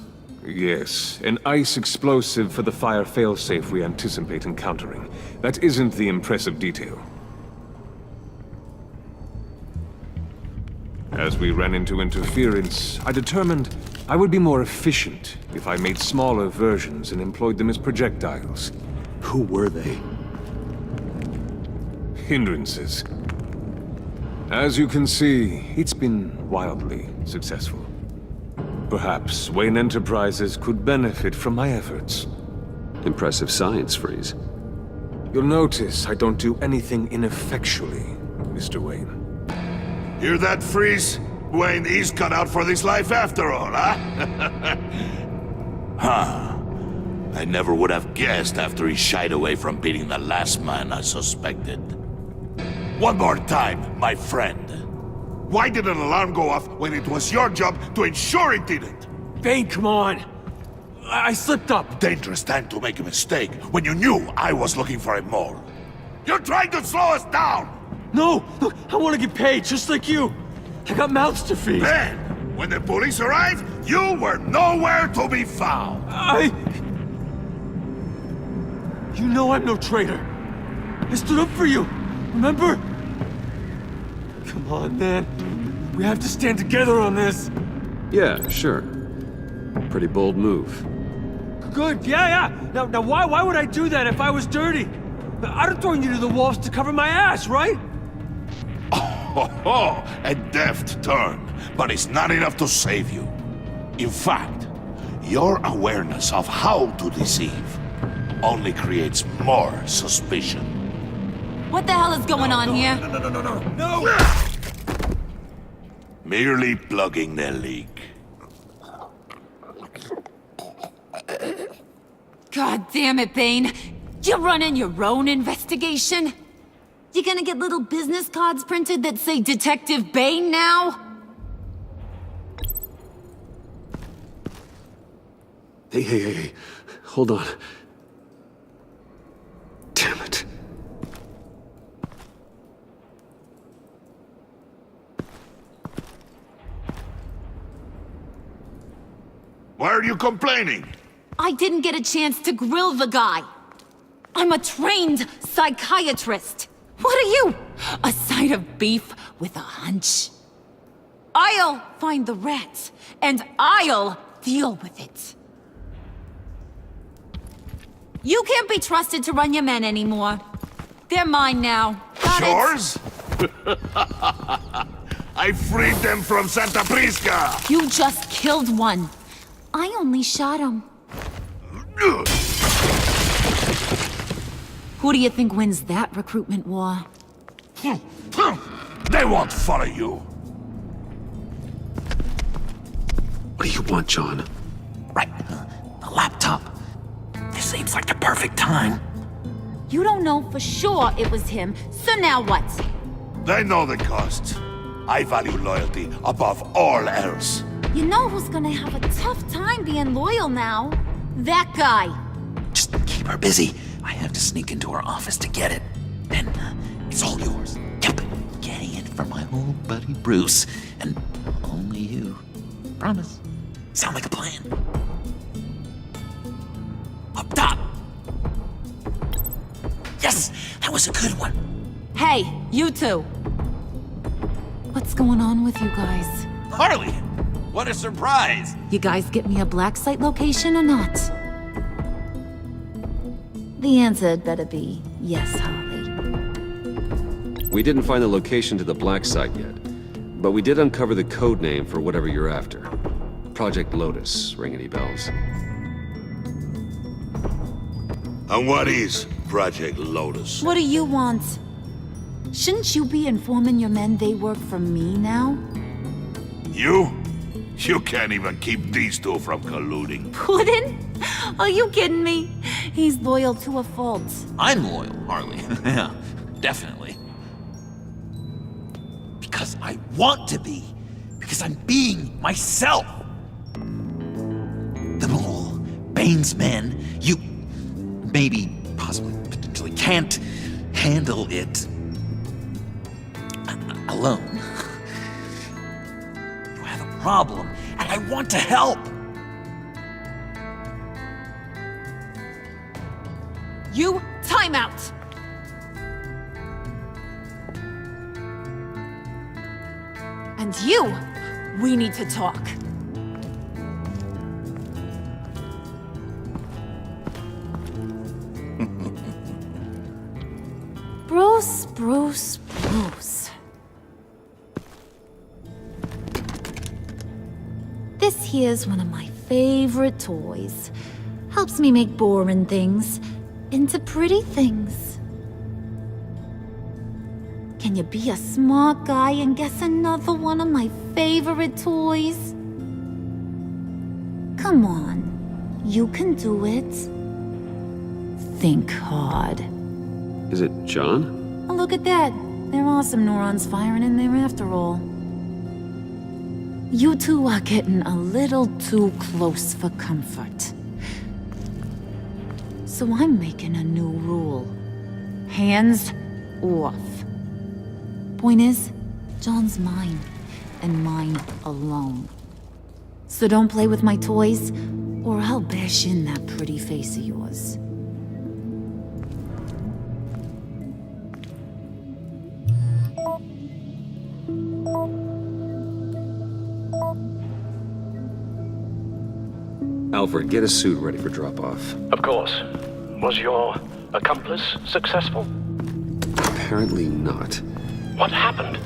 Yes, an ice explosive for the fire failsafe we anticipate encountering. That isn't the impressive detail. As we ran into interference, I determined I would be more efficient if I made smaller versions and employed them as projectiles. Who were they? hindrances. As you can see, it's been wildly successful. Perhaps Wayne Enterprises could benefit from my efforts. Impressive science, Freeze. You'll notice I don't do anything ineffectually, Mr. Wayne. Hear that, Freeze? Wayne is cut out for this life after all, huh? Huh. I never would have guessed after he shied away from beating the last man I suspected. One more time, my friend. Why did an alarm go off when it was your job to ensure it didn't? Bane, come on! I slipped up! Dangerous time to make a mistake when you knew I was looking for a mole. You're trying to slow us down! No! Look, I want to get paid, just like you! I got mouths to feed! Then, when the police arrived, you were nowhere to be found! You know I'm no traitor! I stood up for you, remember? Come on, man. We have to stand together on this! Yeah, sure. Pretty bold move. Good, yeah. Now why would I do that if I was dirty? I'd have thrown you to the wolves to cover my ass, right? Oh, a deft turn, but it's not enough to save you. In fact, your awareness of how to deceive only creates more suspicion. What the hell is going on here? No! Merely plugging the leak. God damn it, Bane. You're running your own investigation? You gonna get little business cards printed that say Detective Bane now? Hey. Hold on. Damn it. Why are you complaining? I didn't get a chance to grill the guy. I'm a trained psychiatrist. What are you? A side of beef with a hunch? I'll find the rats, and I'll deal with it. You can't be trusted to run your men anymore. They're mine now. Got Yours? I freed them from Santa Prisca! You just killed one. I only shot him. Who do you think wins that recruitment war? They won't follow you. What do you want, John? Right, the laptop. This seems like the perfect time. You don't know for sure it was him, so now what? They know the cost. I value loyalty above all else. You know who's gonna have a tough time being loyal now? That guy. Just keep her busy. I have to sneak into her office to get it. Then it's all yours. Yep, getting it from my old buddy Bruce. And only you. Promise. Sound like a plan? Up top! Yes! That was a good one. Hey, you two. What's going on with you guys? Harley! What a surprise! You guys get me a black site location or not? The answer had better be yes, Harley. We didn't find the location to the black site yet, but we did uncover the code name for whatever you're after. Project Lotus. Ring any bells? And what is Project Lotus? What do you want? Shouldn't you be informing your men they work for me now? You? You can't even keep these two from colluding. Puddin'? Are you kidding me? He's loyal to a fault. I'm loyal, Harley. Yeah, definitely. Because I want to be. Because I'm being myself. The mole, Bane's men, you maybe, possibly, potentially can't handle it alone. You have a problem, and I want to help. You, time out! And you, we need to talk. Bruce, Bruce. This here's one of my favorite toys. Helps me make boring things into pretty things. Can you be a smart guy and guess another one of my favorite toys? Come on, you can do it. Think hard. Is it John? Oh, look at that. There are some neurons firing in there after all. You two are getting a little too close for comfort. So I'm making a new rule. Hands off. Point is, John's mine, and mine alone. So don't play with my toys, or I'll bash in that pretty face of yours. Alfred, get a suit ready for drop-off. Of course. Was your accomplice successful? Apparently not. What happened?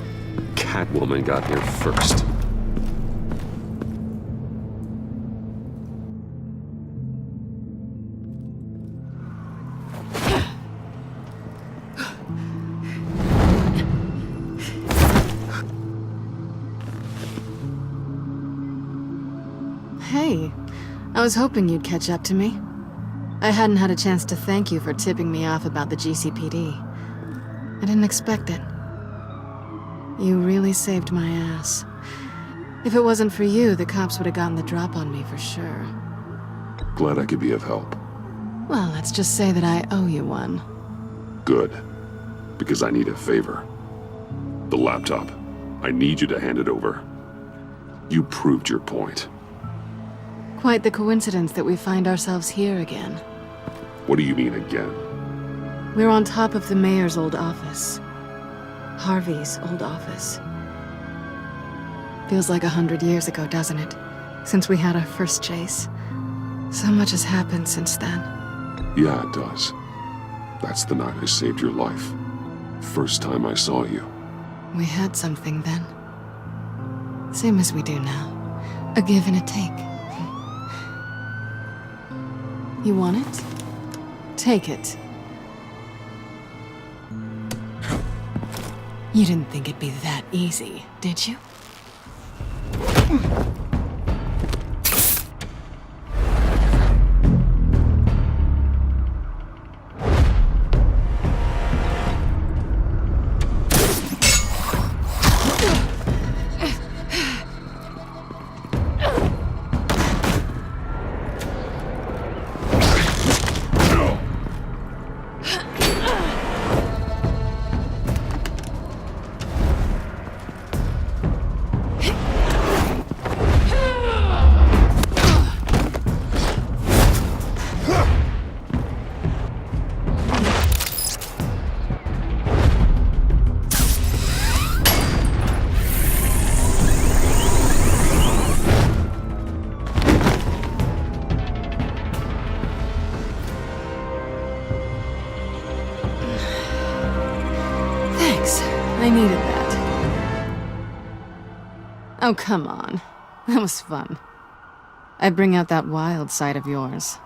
Catwoman got here first. Hey, I was hoping you'd catch up to me. I hadn't had a chance to thank you for tipping me off about the GCPD. I didn't expect it. You really saved my ass. If it wasn't for you, the cops would have gotten the drop on me for sure. Glad I could be of help. Well, let's just say that I owe you one. Good. Because I need a favor. The laptop. I need you to hand it over. You proved your point. Quite the coincidence that we find ourselves here again. What do you mean again? We're on top of the mayor's old office. Harvey's old office. Feels like 100 years ago, doesn't it? Since we had our first chase. So much has happened since then. Yeah, it does. That's the night I saved your life. First time I saw you. We had something then. Same as we do now. A give and a take. You want it? Take it. You didn't think it'd be that easy, did you? I needed that. Oh, come on. That was fun. I bring out that wild side of yours.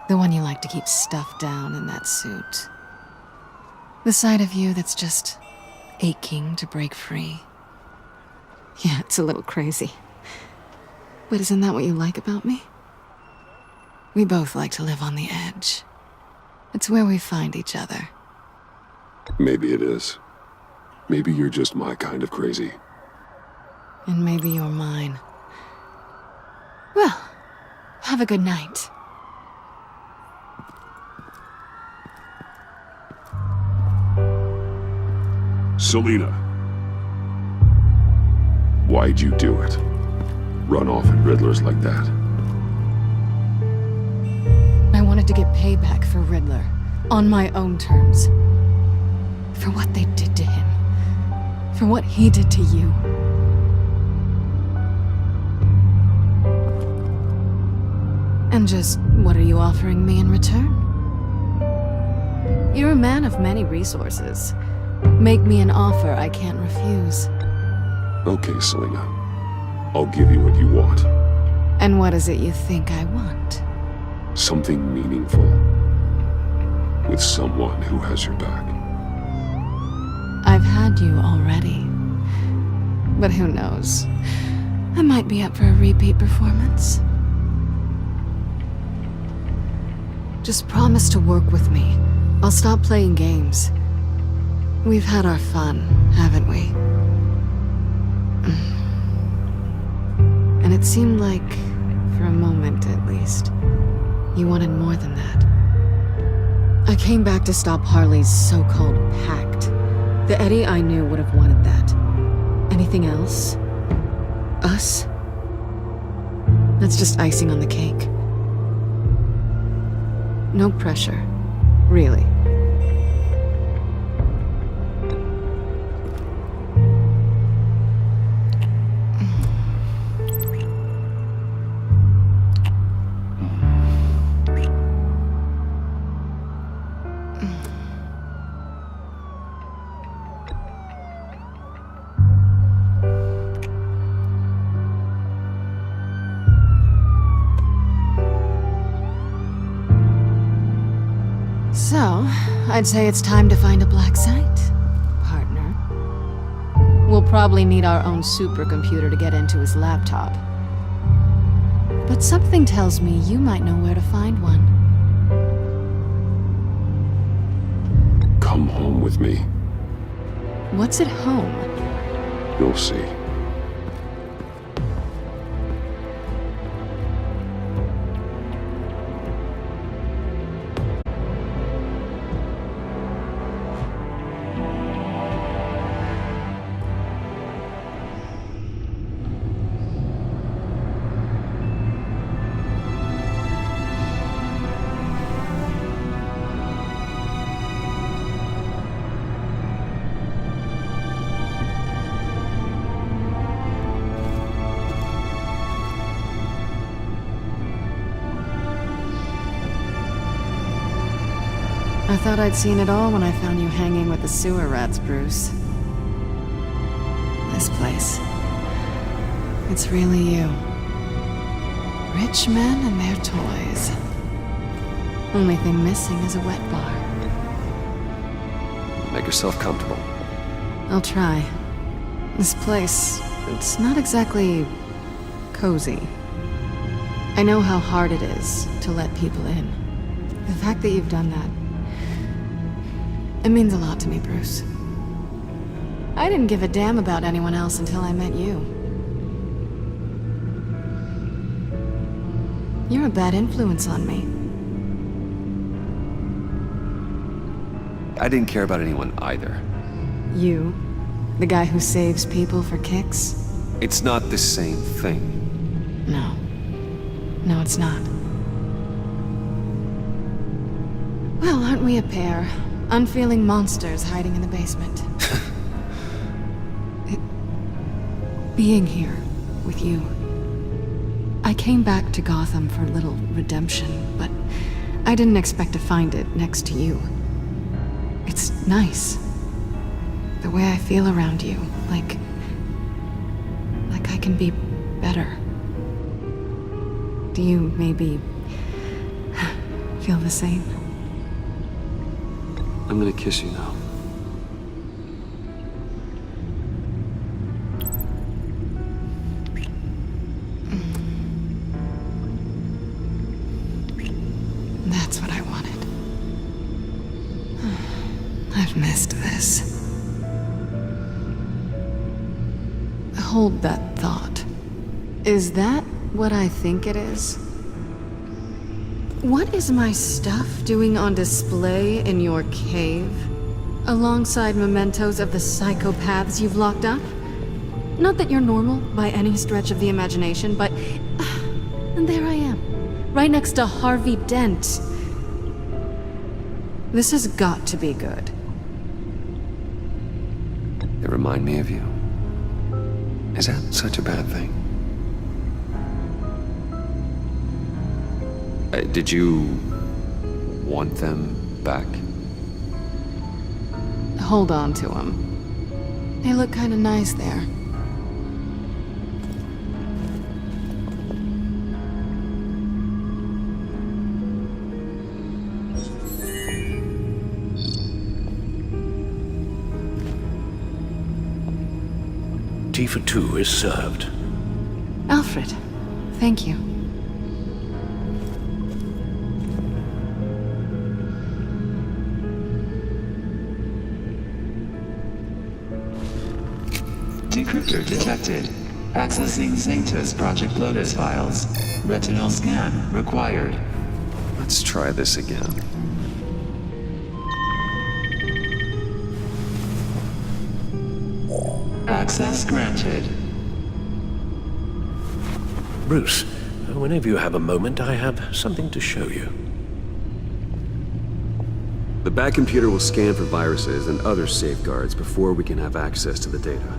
The one you like to keep stuffed down in that suit. The side of you that's just aching to break free. Yeah, it's a little crazy. But isn't that what you like about me? We both like to live on the edge. It's where we find each other. Maybe it is. Maybe you're just my kind of crazy. And maybe you're mine. Well, have a good night. Selina. Why'd you do it? Run off at Riddlers like that? I wanted to get payback for Riddler. On my own terms. For what they did to him. For what he did to you. And just, what are you offering me in return? You're a man of many resources. Make me an offer I can't refuse. Okay, Selena. I'll give you what you want. And what is it you think I want? Something meaningful. With someone who has your back. I've had you already. But who knows? I might be up for a repeat performance. Just promise to work with me. I'll stop playing games. We've had our fun, haven't we? And it seemed like, for a moment at least, you wanted more than that. I came back to stop Harley's so-called pact. The Eddie I knew would have wanted that. Anything else? Us? That's just icing on the cake. No pressure. Really. So, I'd say it's time to find a black site, partner. We'll probably need our own supercomputer to get into his laptop. But something tells me you might know where to find one. Come home with me. What's at home? You'll see. I thought I'd seen it all when I found you hanging with the sewer rats, Bruce. This place. It's really you. Rich men and their toys. Only thing missing is a wet bar. Make yourself comfortable. I'll try. This place, it's not exactly cozy. I know how hard it is to let people in. The fact that you've done that, it means a lot to me, Bruce. I didn't give a damn about anyone else until I met you. You're a bad influence on me. I didn't care about anyone either. You? The guy who saves people for kicks? It's not the same thing. No. No, it's not. Well, aren't we a pair? Unfeeling monsters hiding in the basement. Being here with you. I came back to Gotham for a little redemption, but I didn't expect to find it next to you. It's nice. The way I feel around you, like I can be better. Do you maybe feel the same? I'm gonna kiss you now. That's what I wanted. I've missed this. Hold that thought. Is that what I think it is? What is my stuff doing on display in your cave? Alongside mementos of the psychopaths you've locked up? Not that you're normal by any stretch of the imagination, but... and there I am, right next to Harvey Dent. This has got to be good. They remind me of you. Is that such a bad thing? Did you want them back? hold on to them. They look kinda nice there. Tea for two is served. Alfred, thank you. Decryptor detected. Accessing Sanctus Project Lotus files. Retinal scan required. Let's try this again. Access granted. Bruce, whenever you have a moment, I have something to show you. The back computer will scan for viruses and other safeguards before we can have access to the data.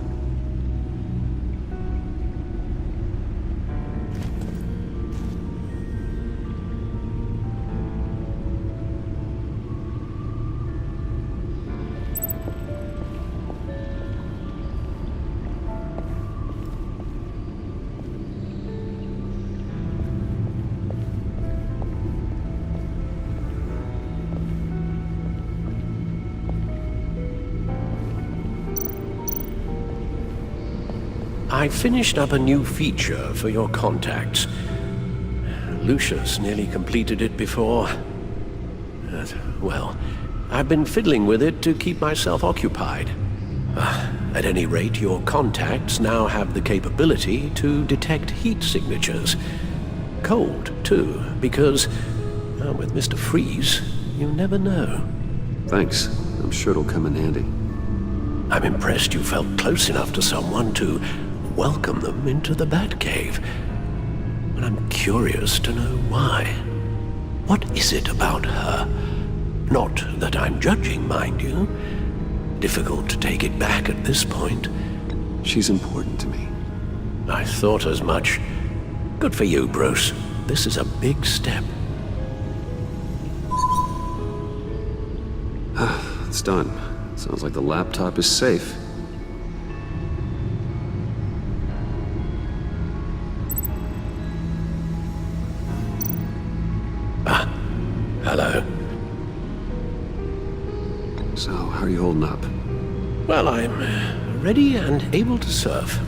I finished up a new feature for your contacts. Lucius nearly completed it before. Well, I've been fiddling with it to keep myself occupied. At any rate, your contacts now have the capability to detect heat signatures. Cold, too, because, with Mr. Freeze, you never know. Thanks. I'm sure it'll come in handy. I'm impressed you felt close enough to someone to welcome them into the Batcave. But I'm curious to know why. What is it about her? Not that I'm judging, mind you. Difficult to take it back at this point. She's important to me. I thought as much. Good for you, Bruce. This is a big step. It's done. Sounds like the laptop is safe. Hello. So, how are you holding up? Well, I'm ready and able to serve.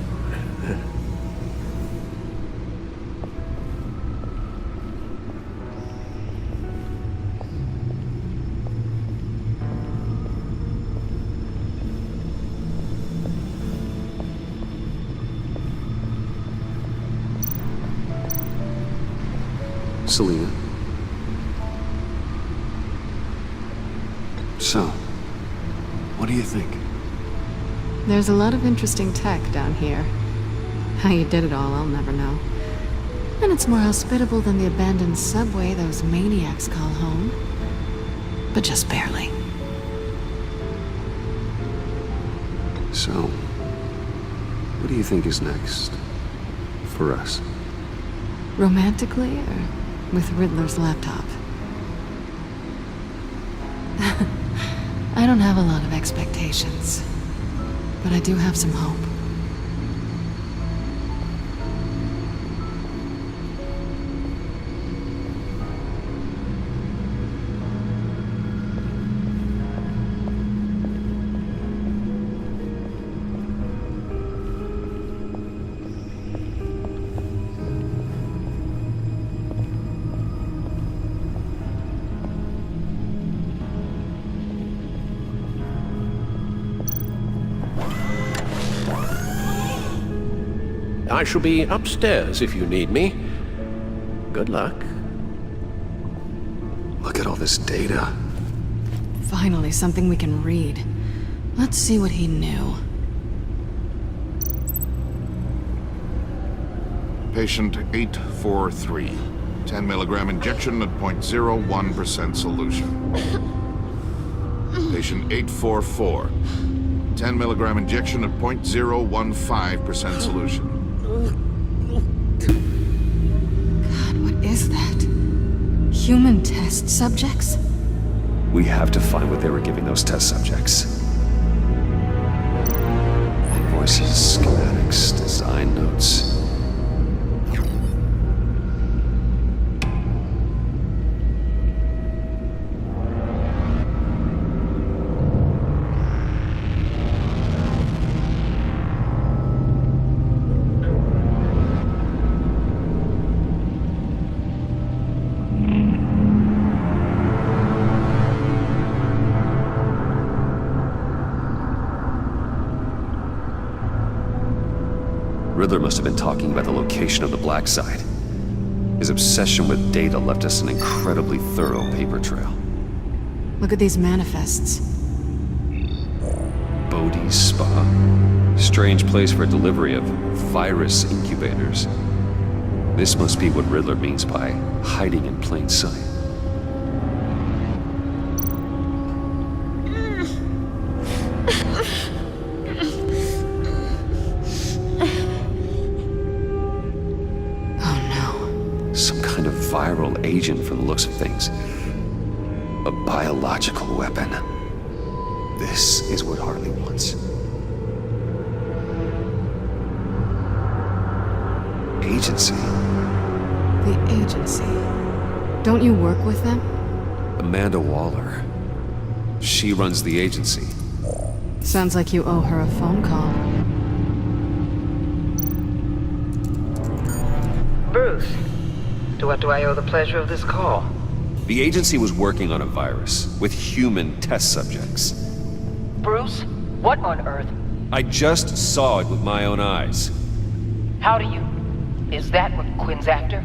Selina. So, what do you think? There's a lot of interesting tech down here. How you did it all, I'll never know. And it's more hospitable than the abandoned subway those maniacs call home. But just barely. So, what do you think is next? For us? Romantically, or with Riddler's laptop? I don't have a lot of expectations, but I do have some hope. I shall be upstairs if you need me. Good luck. Look at all this data. Finally, something we can read. Let's see what he knew. Patient 843. 10 milligram injection at 0.01% solution. Patient 844. 10 milligram injection at 0.015% solution. God, what is that? Human test subjects? We have to find what they were giving those test subjects. Invoices, schematics, design notes. Riddler must have been talking about the location of the black site. His obsession with data left us an incredibly thorough paper trail. Look at these manifests. Bodhi's Spa. Strange place for delivery of virus incubators. This must be what Riddler means by hiding in plain sight. Viral agent from the looks of things. A biological weapon. This is what Harley wants. Agency. The agency. Don't you work with them? Amanda Waller. She runs the agency. Sounds like you owe her a phone call. Bruce. To what do I owe the pleasure of this call? The agency was working on a virus with human test subjects. Bruce? What on earth? I just saw it with my own eyes. How do you... Is that what Quinn's after?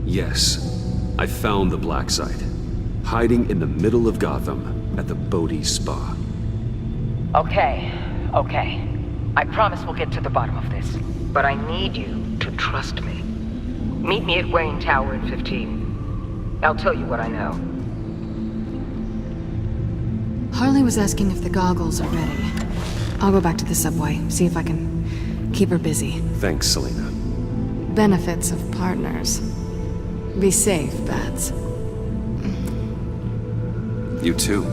Yes. I found the black site. Hiding in the middle of Gotham at the Bodhi Spa. Okay. I promise we'll get to the bottom of this. But I need you to trust me. Meet me at Wayne Tower in 15. I'll tell you what I know. Harley was asking if the goggles are ready. I'll go back to the subway, see if I can keep her busy. Thanks, Selina. Benefits of partners. Be safe, Bats. You too.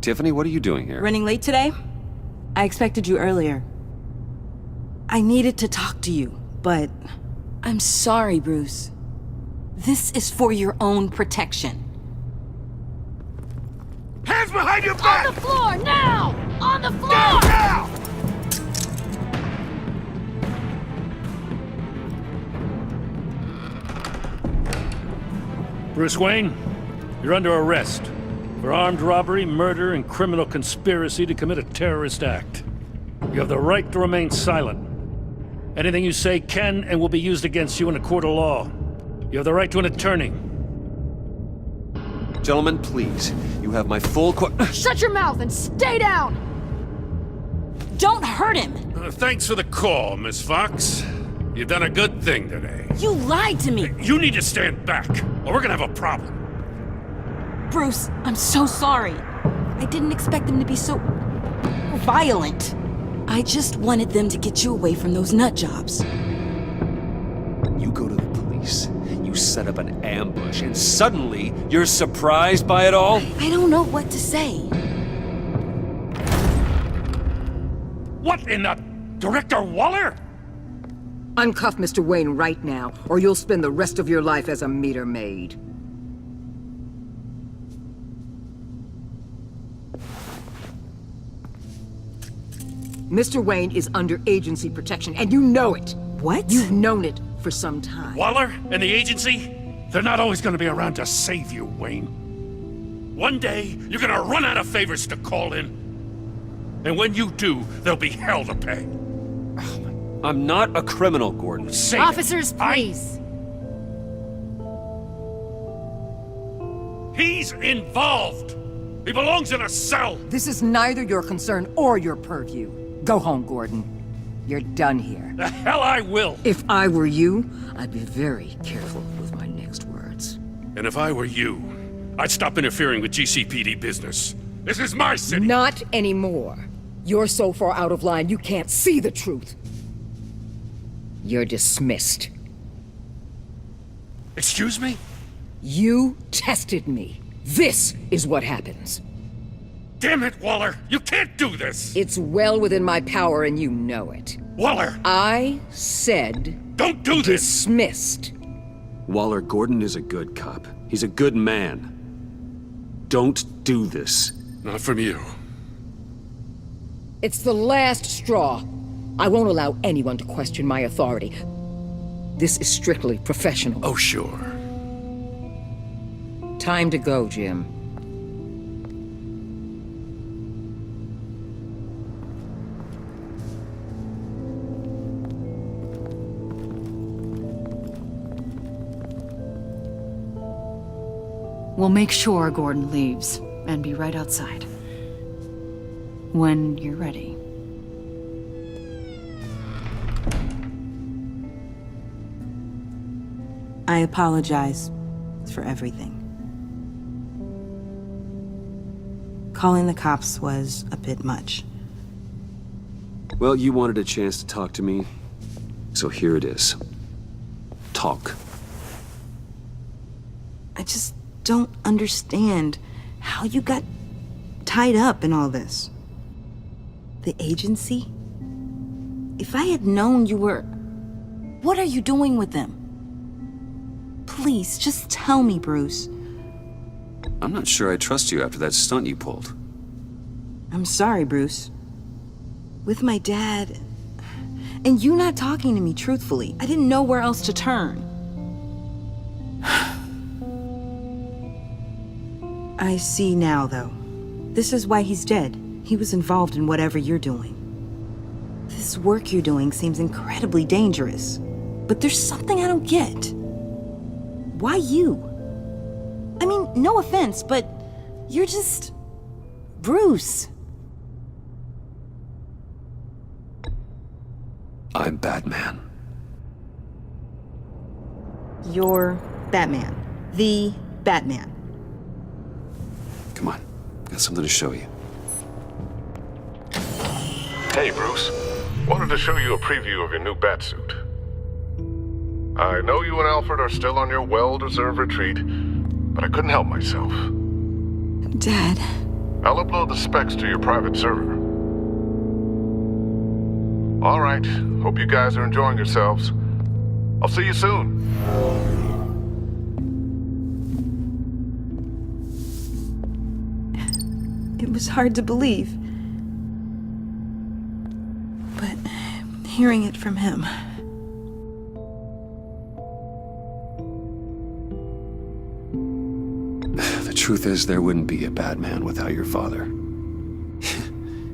Tiffany, what are you doing here? Running late today? I expected you earlier. I needed to talk to you, but I'm sorry, Bruce. This is for your own protection. Hands behind your back! On the floor, now! On the floor! Now! Bruce Wayne, you're under arrest for armed robbery, murder, and criminal conspiracy to commit a terrorist act. You have the right to remain silent. Anything you say can and will be used against you in a court of law. You have the right to an attorney. Gentlemen, please. You have my full Shut your mouth and stay down! Don't hurt him! Thanks for the call, Miss Fox. You've done a good thing today. You lied to me! You need to stand back, or we're gonna have a problem. Bruce, I'm so sorry. I didn't expect them to be so... violent. I just wanted them to get you away from those nut jobs. You go to the police, you set up an ambush, and suddenly you're surprised by it all? I don't know what to say. What in the... Director Waller? Uncuff Mr. Wayne right now, or you'll spend the rest of your life as a meter maid. Mr. Wayne is under agency protection, and you know it. What? You've known it for some time. Waller and the agency? They're not always gonna be around to save you, Wayne. One day, you're gonna run out of favors to call in. And when you do, there'll be hell to pay. I'm not a criminal, Gordon. Say Officers, please. He's involved. He belongs in a cell. This is neither your concern or your purview. Go home, Gordon. You're done here. The hell I will! If I were you, I'd be very careful with my next words. And if I were you, I'd stop interfering with GCPD business. This is my city! Not anymore. You're so far out of line you can't see the truth. You're dismissed. Excuse me? You tested me. This is what happens. Damn it, Waller! You can't do this! It's well within my power and you know it. Waller! I said... Don't do this! Dismissed. Waller, Gordon is a good cop. He's a good man. Don't do this. Not from you. It's the last straw. I won't allow anyone to question my authority. This is strictly professional. Oh, sure. Time to go, Jim. We'll make sure Gordon leaves, and be right outside. When you're ready. I apologize for everything. Calling the cops was a bit much. Well, you wanted a chance to talk to me, so here it is. Talk. I just don't understand how you got tied up in all this. The agency? If I had known you were... What are you doing with them? Please, just tell me, Bruce. I'm not sure I trust you after that stunt you pulled. I'm sorry, Bruce. With my dad... And you not talking to me truthfully, I didn't know where else to turn. I see now, though. This is why he's dead. He was involved in whatever you're doing. This work you're doing seems incredibly dangerous. But there's something I don't get. Why you? I mean, no offense, but you're just... Bruce. I'm Batman. You're Batman. The Batman. Come on, got something to show you. Hey, Bruce. Wanted to show you a preview of your new Batsuit. I know you and Alfred are still on your well-deserved retreat, but I couldn't help myself. Dad. I'll upload the specs to your private server. All right. Hope you guys are enjoying yourselves. I'll see you soon. It was hard to believe. But hearing it from him... The truth is, there wouldn't be a Batman without your father.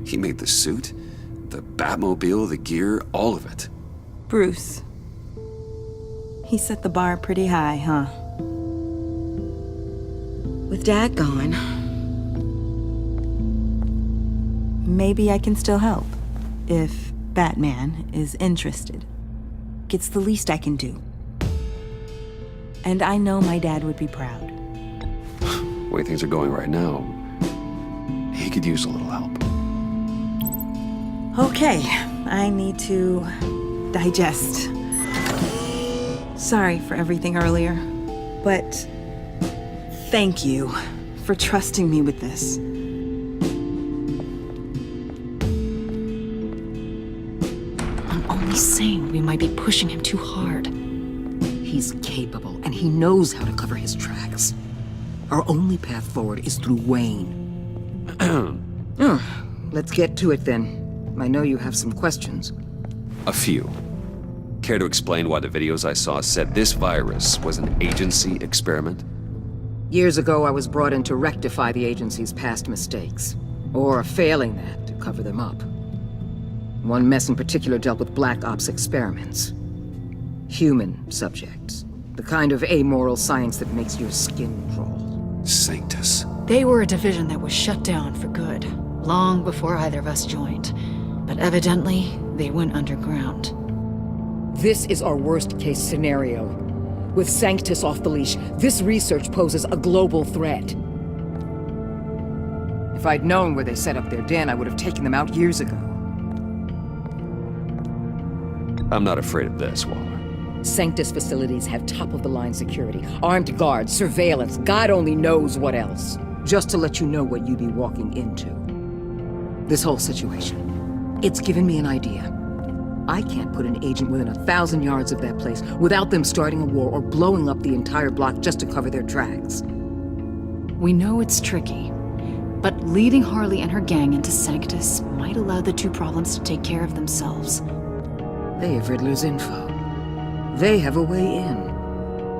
He made the suit, the Batmobile, the gear, all of it. Bruce. He set the bar pretty high, huh? With Dad gone... Maybe I can still help. If Batman is interested. It's the least I can do. And I know my dad would be proud. The way things are going right now, he could use a little help. Okay, I need to digest. Sorry for everything earlier, but thank you for trusting me with this. I'm only saying we might be pushing him too hard. He's capable, and he knows how to cover his tracks. Our only path forward is through Wayne. Let's get to it then. I know you have some questions. A few. Care to explain why the videos I saw said this virus was an agency experiment? Years ago, I was brought in to rectify the agency's past mistakes. Or failing that, to cover them up. One mess in particular dealt with Black Ops experiments. Human subjects. The kind of amoral science that makes your skin crawl. Sanctus. They were a division that was shut down for good, long before either of us joined. But evidently, They went underground. This is our worst-case scenario. With Sanctus off the leash, this research poses a global threat. If I'd known where they set up their den, I would have taken them out years ago. I'm not afraid of this, Waller. Sanctus facilities have top-of-the-line security, armed guards, surveillance, God only knows what else. Just to let you know what you'd be walking into. This whole situation, it's given me an idea. I can't put an agent within 1,000 yards of that place without them starting a war or blowing up the entire block just to cover their tracks. We know it's tricky, but leading Harley and her gang into Sanctus might allow the two problems to take care of themselves. They have Riddler's info. They have a way in.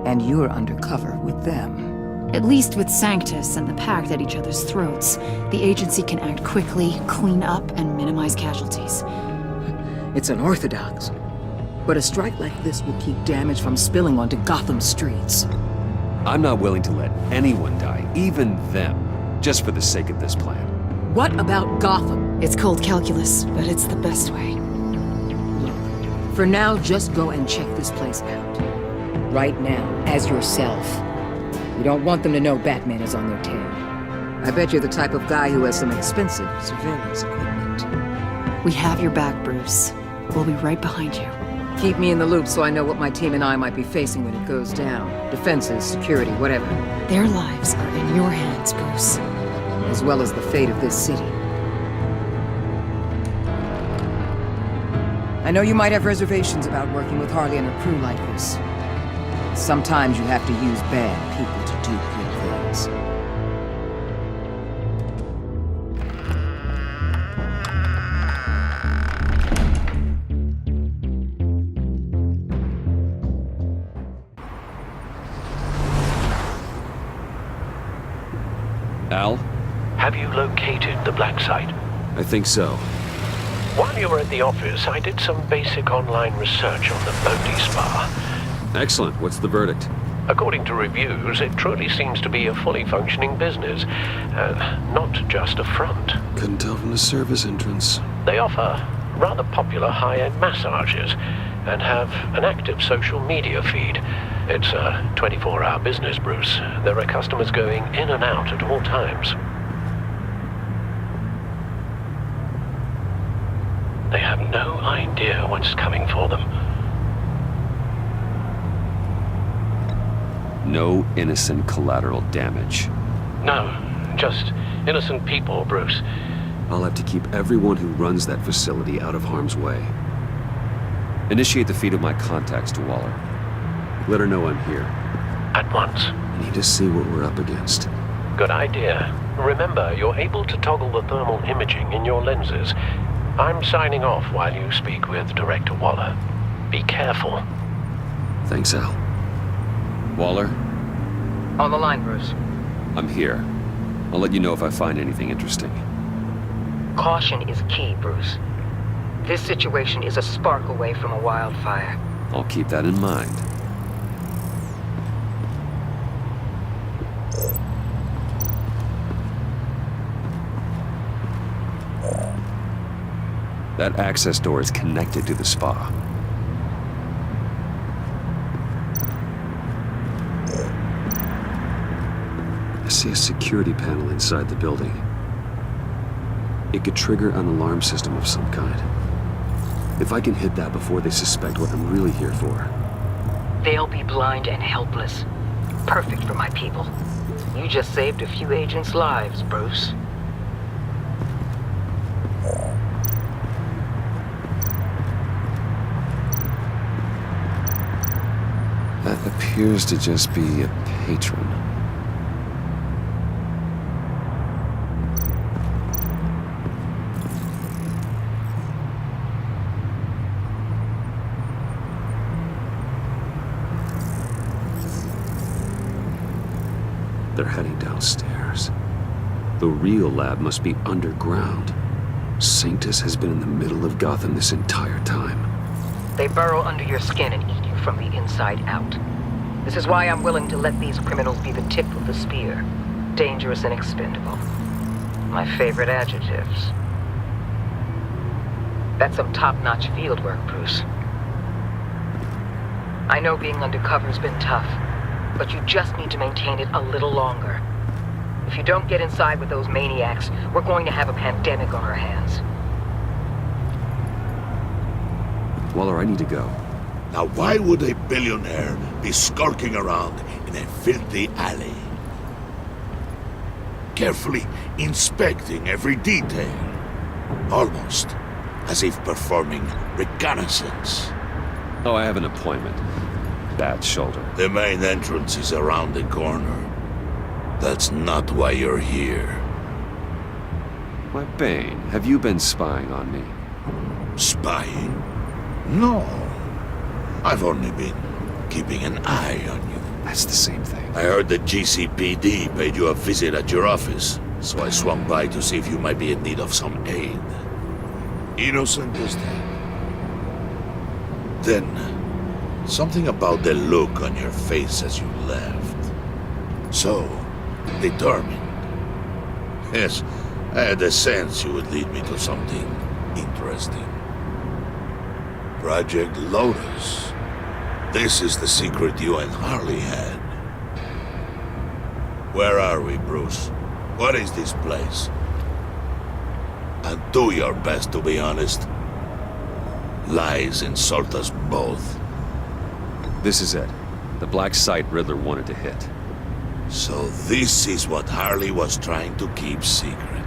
And you're undercover with them. At least with Sanctus and the Pact at each other's throats, the agency can act quickly, clean up, and minimize casualties. It's unorthodox. But a strike like this will keep damage from spilling onto Gotham streets. I'm not willing to let anyone die, even them, just for the sake of this plan. What about Gotham? It's cold calculus, but it's the best way. For now, just go and check this place out. Right now, as yourself. You don't want them to know Batman is on their tail. I bet you're the type of guy who has some expensive surveillance equipment. We have your back, Bruce. We'll be right behind you. Keep me in the loop so I know what my team and I might be facing when it goes down. Defenses, security, whatever. Their lives are in your hands, Bruce. As well as the fate of this city. I know you might have reservations about working with Harley and her crew like this. Sometimes you have to use bad people to do good things. Al? Have you located the black site? I think so. While you were at the office, I did some basic online research on the Bodhi Spa. Excellent. What's the verdict? According to reviews, it truly seems to be a fully functioning business, not just a front. Couldn't tell from the service entrance. They offer rather popular high-end massages and have an active social media feed. It's a 24-hour business, Bruce. There are customers going in and out at all times. They have no idea what's coming for them. No innocent collateral damage. No, just innocent people, Bruce. I'll have to keep everyone who runs that facility out of harm's way. Initiate the feed of my contacts to Waller. Let her know I'm here. At once. I need to see what we're up against. Good idea. Remember, you're able to toggle the thermal imaging in your lenses. I'm signing off while you speak with Director Waller. Be careful. Thanks, Al. Waller? On the line, Bruce. I'm here. I'll let you know if I find anything interesting. Caution is key, Bruce. This situation is a spark away from a wildfire. I'll keep that in mind. That access door is connected to the spa. I see a security panel inside the building. It could trigger an alarm system of some kind. If I can hit that before they suspect what I'm really here for. They'll be blind and helpless. Perfect for my people. You just saved a few agents' lives, Bruce. That appears to just be a patron. They're heading downstairs. The real lab must be underground. Sanctus has been in the middle of Gotham this entire time. They burrow under your skin and eat you from the inside out. This is why I'm willing to let these criminals be the tip of the spear. Dangerous and expendable. My favorite adjectives. That's some top-notch field work, Bruce. I know being undercover's been tough, but you just need to maintain it a little longer. If you don't get inside with those maniacs, we're going to have a pandemic on our hands. Waller, I need to go. Now why would a billionaire be skulking around in a filthy alley? Carefully inspecting every detail. Almost as if performing reconnaissance. Oh, I have an appointment. Bad shoulder. The main entrance is around the corner. That's not why you're here. Why, Bane, have you been spying on me? Spying? No. I've only been keeping an eye on you. That's the same thing. I heard the GCPD paid you a visit at your office, so I swung by to see if you might be in need of some aid. Innocent as that. Then, something about the look on your face as you left. So determined. Yes, I had a sense you would lead me to something interesting. Project Lotus. This is the secret you and Harley had. Where are we, Bruce? What is this place? And do your best to be honest. Lies insult us both. This is it. The black site Riddler wanted to hit. So this is what Harley was trying to keep secret.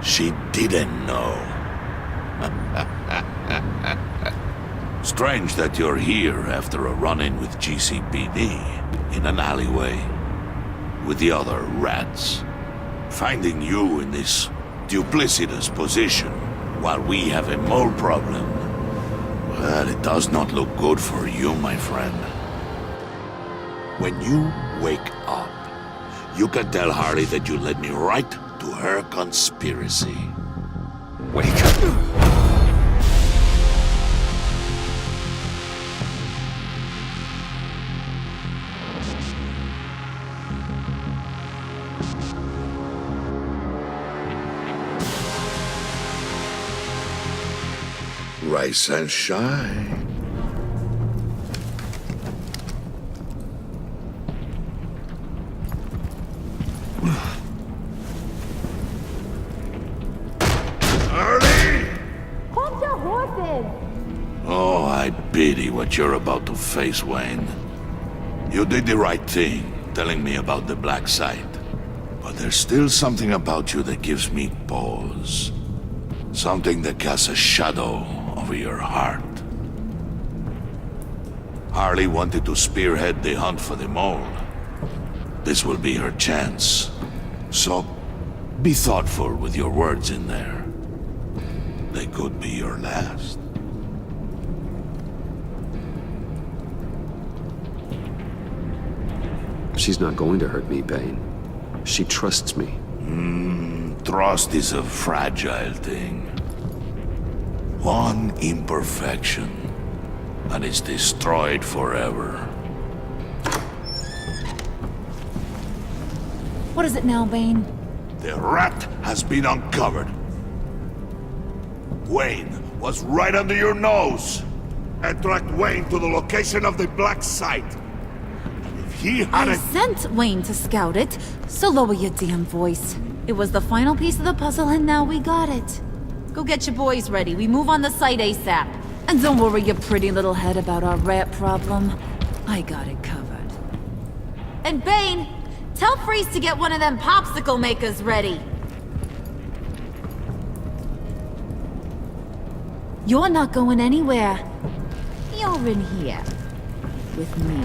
She didn't know. Strange that you're here after a run-in with GCPD in an alleyway with the other rats. Finding you in this duplicitous position while we have a mole problem. Well, it does not look good for you, my friend. When you wake up, you can tell Harley that you led me right to her conspiracy. Wake up. Rise and shine. Hold your horses! Oh, I pity what you're about to face, Wayne. You did the right thing, telling me about the black site. But there's still something about you that gives me pause. Something that casts a shadow over your heart. Harley wanted to spearhead the hunt for the mole. This will be her chance. So, be thoughtful with your words in there. They could be your last. She's not going to hurt me, Bane. She trusts me. Trust is a fragile thing. One imperfection, and it's destroyed forever. What is it now, Bane? The rat has been uncovered. Wayne was right under your nose. I tracked Wayne to the location of the black site. If he I hadn't... sent Wayne to scout it, so lower your damn voice. It was the final piece of the puzzle, and now we got it. Go get your boys ready. We move on the site ASAP. And don't worry your pretty little head about our rat problem. I got it covered. And Bane, tell Freeze to get one of them popsicle makers ready. You're not going anywhere. You're in here. With me.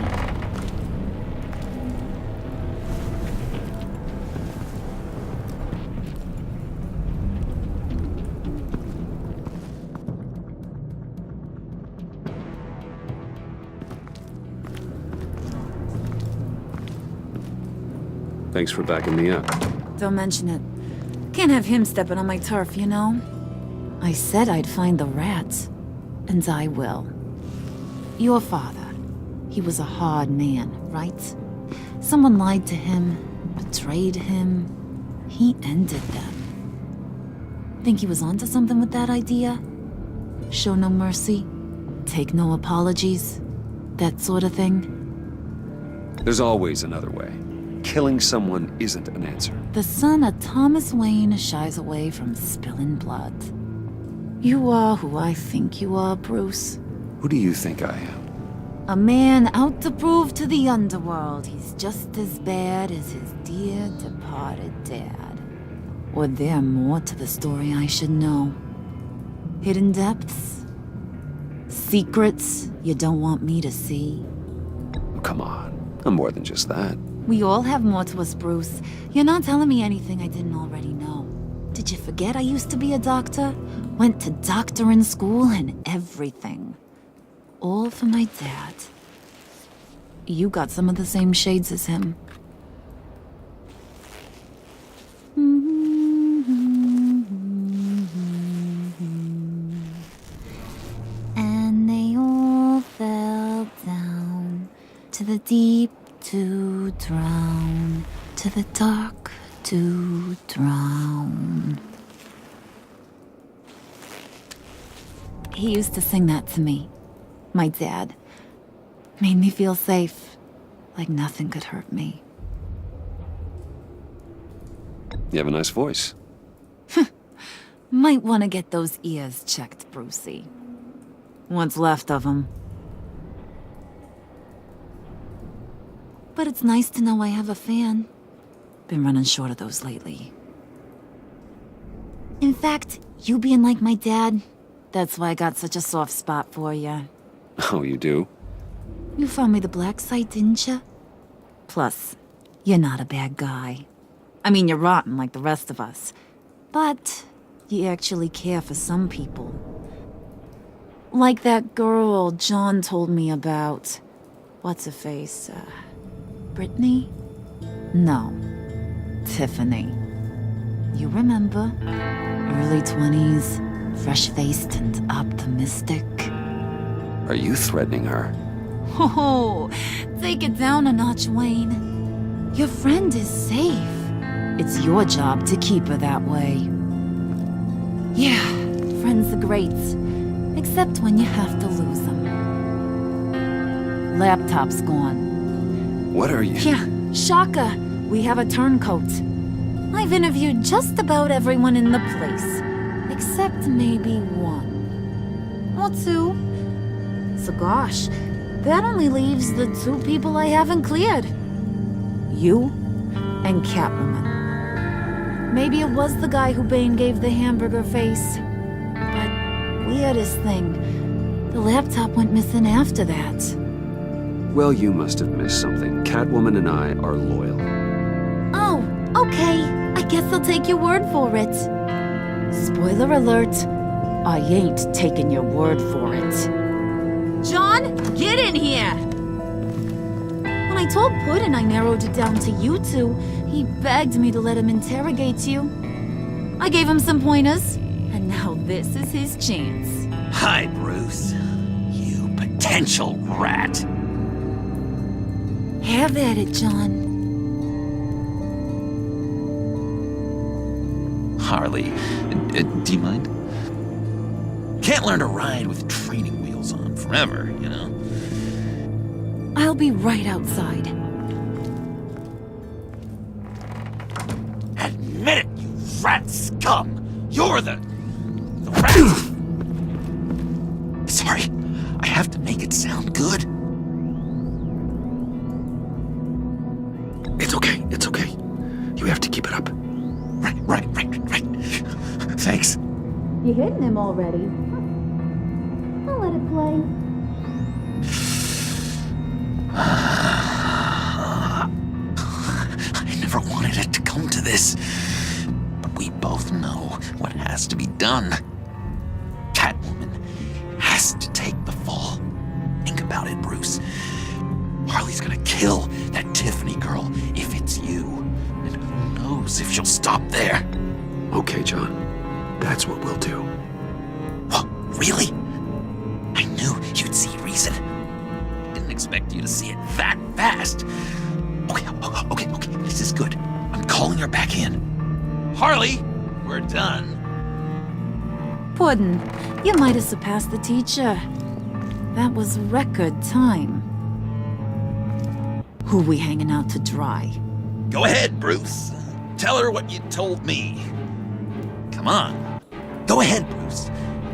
Thanks for backing me up. Don't mention it. Can't have him stepping on my turf, you know? I said I'd find the rats. And I will. Your father. He was a hard man, right? Someone lied to him, betrayed him. He ended them. Think he was onto something with that idea? Show no mercy, take no apologies, that sort of thing? There's always another way. Killing someone isn't an answer. The son of Thomas Wayne shies away from spilling blood. You are who I think you are, Bruce. Who do you think I am? A man out to prove to the underworld he's just as bad as his dear departed dad. Or there more to the story I should know. Hidden depths? Secrets you don't want me to see? Oh, come on. I'm more than just that. We all have more to us, Bruce. You're not telling me anything I didn't already know. Did you forget I used to be a doctor? Went to doctoring school and everything. All for my dad. You got some of the same shades as him. And they all fell down to the deep to drown, to the dark to drown. He used to sing that to me. My dad. Made me feel safe, like nothing could hurt me. You have a nice voice. Might want to get those ears checked, Brucey. What's left of them. But it's nice to know I have a fan. Been running short of those lately. In fact, you being like my dad, that's why I got such a soft spot for you. Oh, you do? You found me the black site, didn't you? Plus, you're not a bad guy. I mean, you're rotten like the rest of us. But you actually care for some people. Like that girl John told me about. What's her face? Brittany? No. Tiffany. You remember? Early 20s, fresh-faced and optimistic. Are you threatening her? Oh, take it down a notch, Wayne. Your friend is safe. It's your job to keep her that way. Yeah, friends are great. Except when you have to lose them. Laptop's gone. What are you? Yeah, shocker. We have a turncoat. I've interviewed just about everyone in the place. Except maybe one. Or two. So gosh, that only leaves the two people I haven't cleared. You and Catwoman. Maybe it was the guy who Bane gave the hamburger face. But weirdest thing, the laptop went missing after that. Well, you must have missed something. Catwoman and I are loyal. Oh, okay. I guess I'll take your word for it. Spoiler alert, I ain't taking your word for it. John, get in here! When I told Puddin' I narrowed it down to you two, he begged me to let him interrogate you. I gave him some pointers, and now this is his chance. Hi, Bruce. You potential rat. Have at it, John. Harley, do you mind? Can't learn to ride with training wheels on forever, you know? I'll be right outside. Admit it, you rat scum! You're the rat! Sorry, I have to make it sound good. It's okay, it's okay. You have to keep it up. Right. Thanks. You hitting him already? I'll let it play. I never wanted it to come to this. But we both know what has to be done. Catwoman has to take the fall. Think about it, Bruce. Harley's gonna kill that Tiffany girl if it's you. And who knows if she'll stop there. Okay, John. That's what we'll do. What? Really? I knew you'd see reason. Didn't expect you to see it that fast. Okay. This is good. I'm calling her back in. Harley, we're done. Puddin', you might have surpassed the teacher. That was record time. Who we hanging out to dry? Go ahead, Bruce. Tell her what you told me. Come on. Go ahead, Bruce.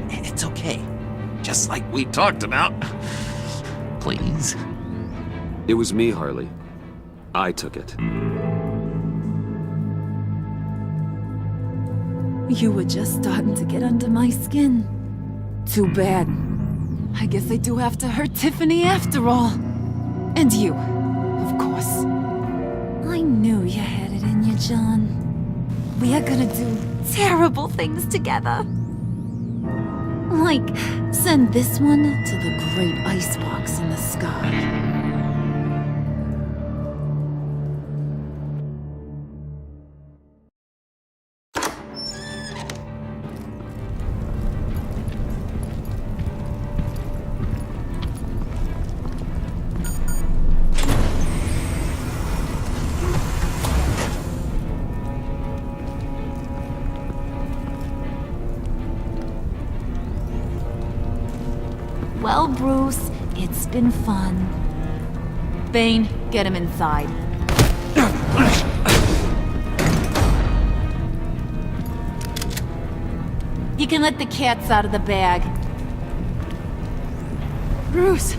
It's okay. Just like we talked about. Please. It was me, Harley. I took it. You were just starting to get under my skin. Too bad. I guess I do have to hurt Tiffany after all. And you, of course. I knew you had it in you, John. We are gonna do terrible things together. Like, send this one to the great icebox in the sky. Well, Bruce, it's been fun. Bane, get him inside. You can let the cats out of the bag. Bruce!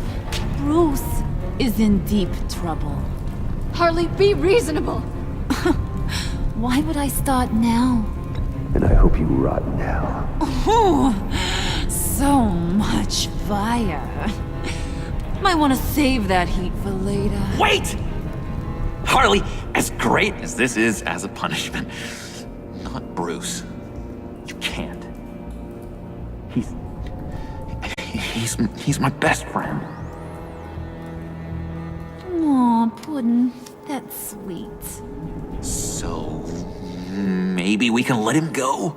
Bruce is in deep trouble. Harley, be reasonable! Why would I start now? And I hope you rot now. Oh, so much fire. Might want to save that heat for later. Wait! Harley, as great as this is as a punishment, not Bruce. You can't. He's my best friend. Aw, Puddin', that's sweet. So, maybe we can let him go?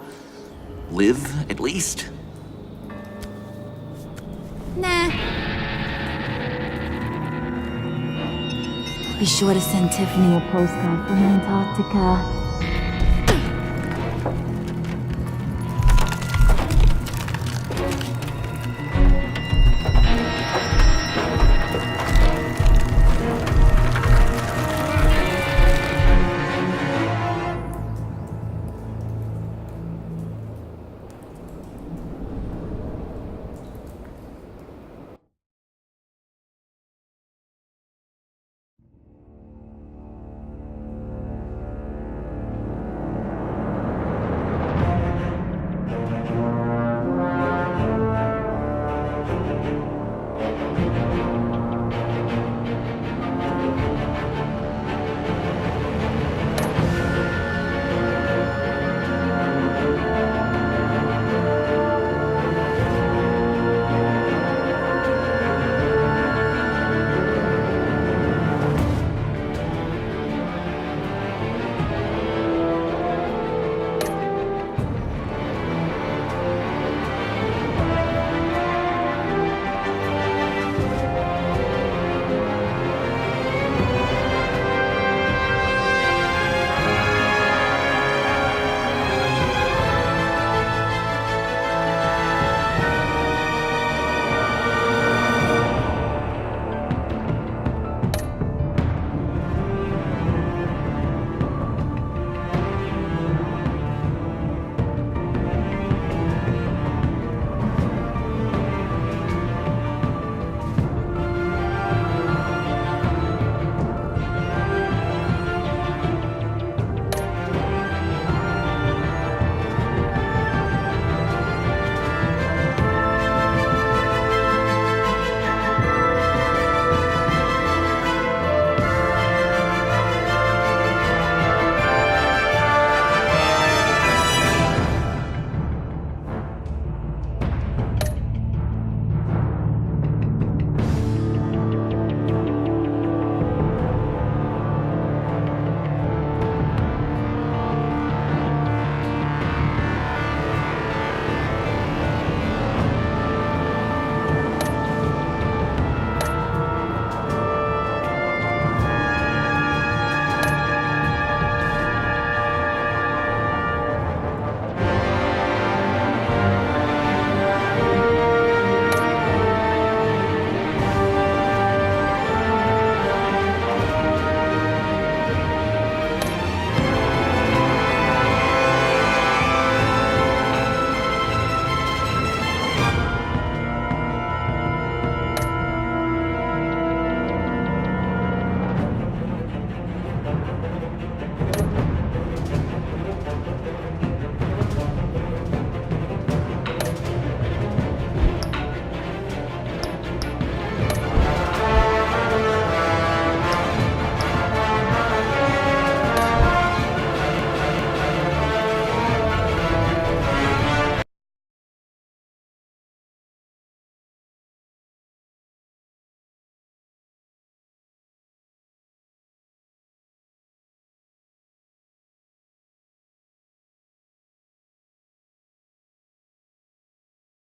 Live, at least? Nah. Be sure to send Tiffany a postcard from Antarctica.